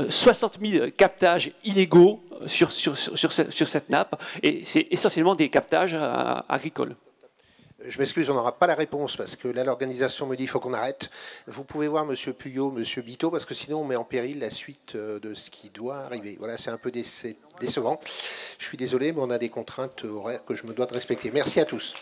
60 000 captages illégaux sur cette nappe, et c'est essentiellement des captages agricoles. Je m'excuse, on n'aura pas la réponse parce que là, l'organisation me dit qu'il faut qu'on arrête. Vous pouvez voir M. Puyot, M. Biteau, parce que sinon, on met en péril la suite de ce qui doit arriver. Voilà, c'est un peu décevant. Je suis désolé, mais on a des contraintes horaires que je me dois de respecter. Merci à tous.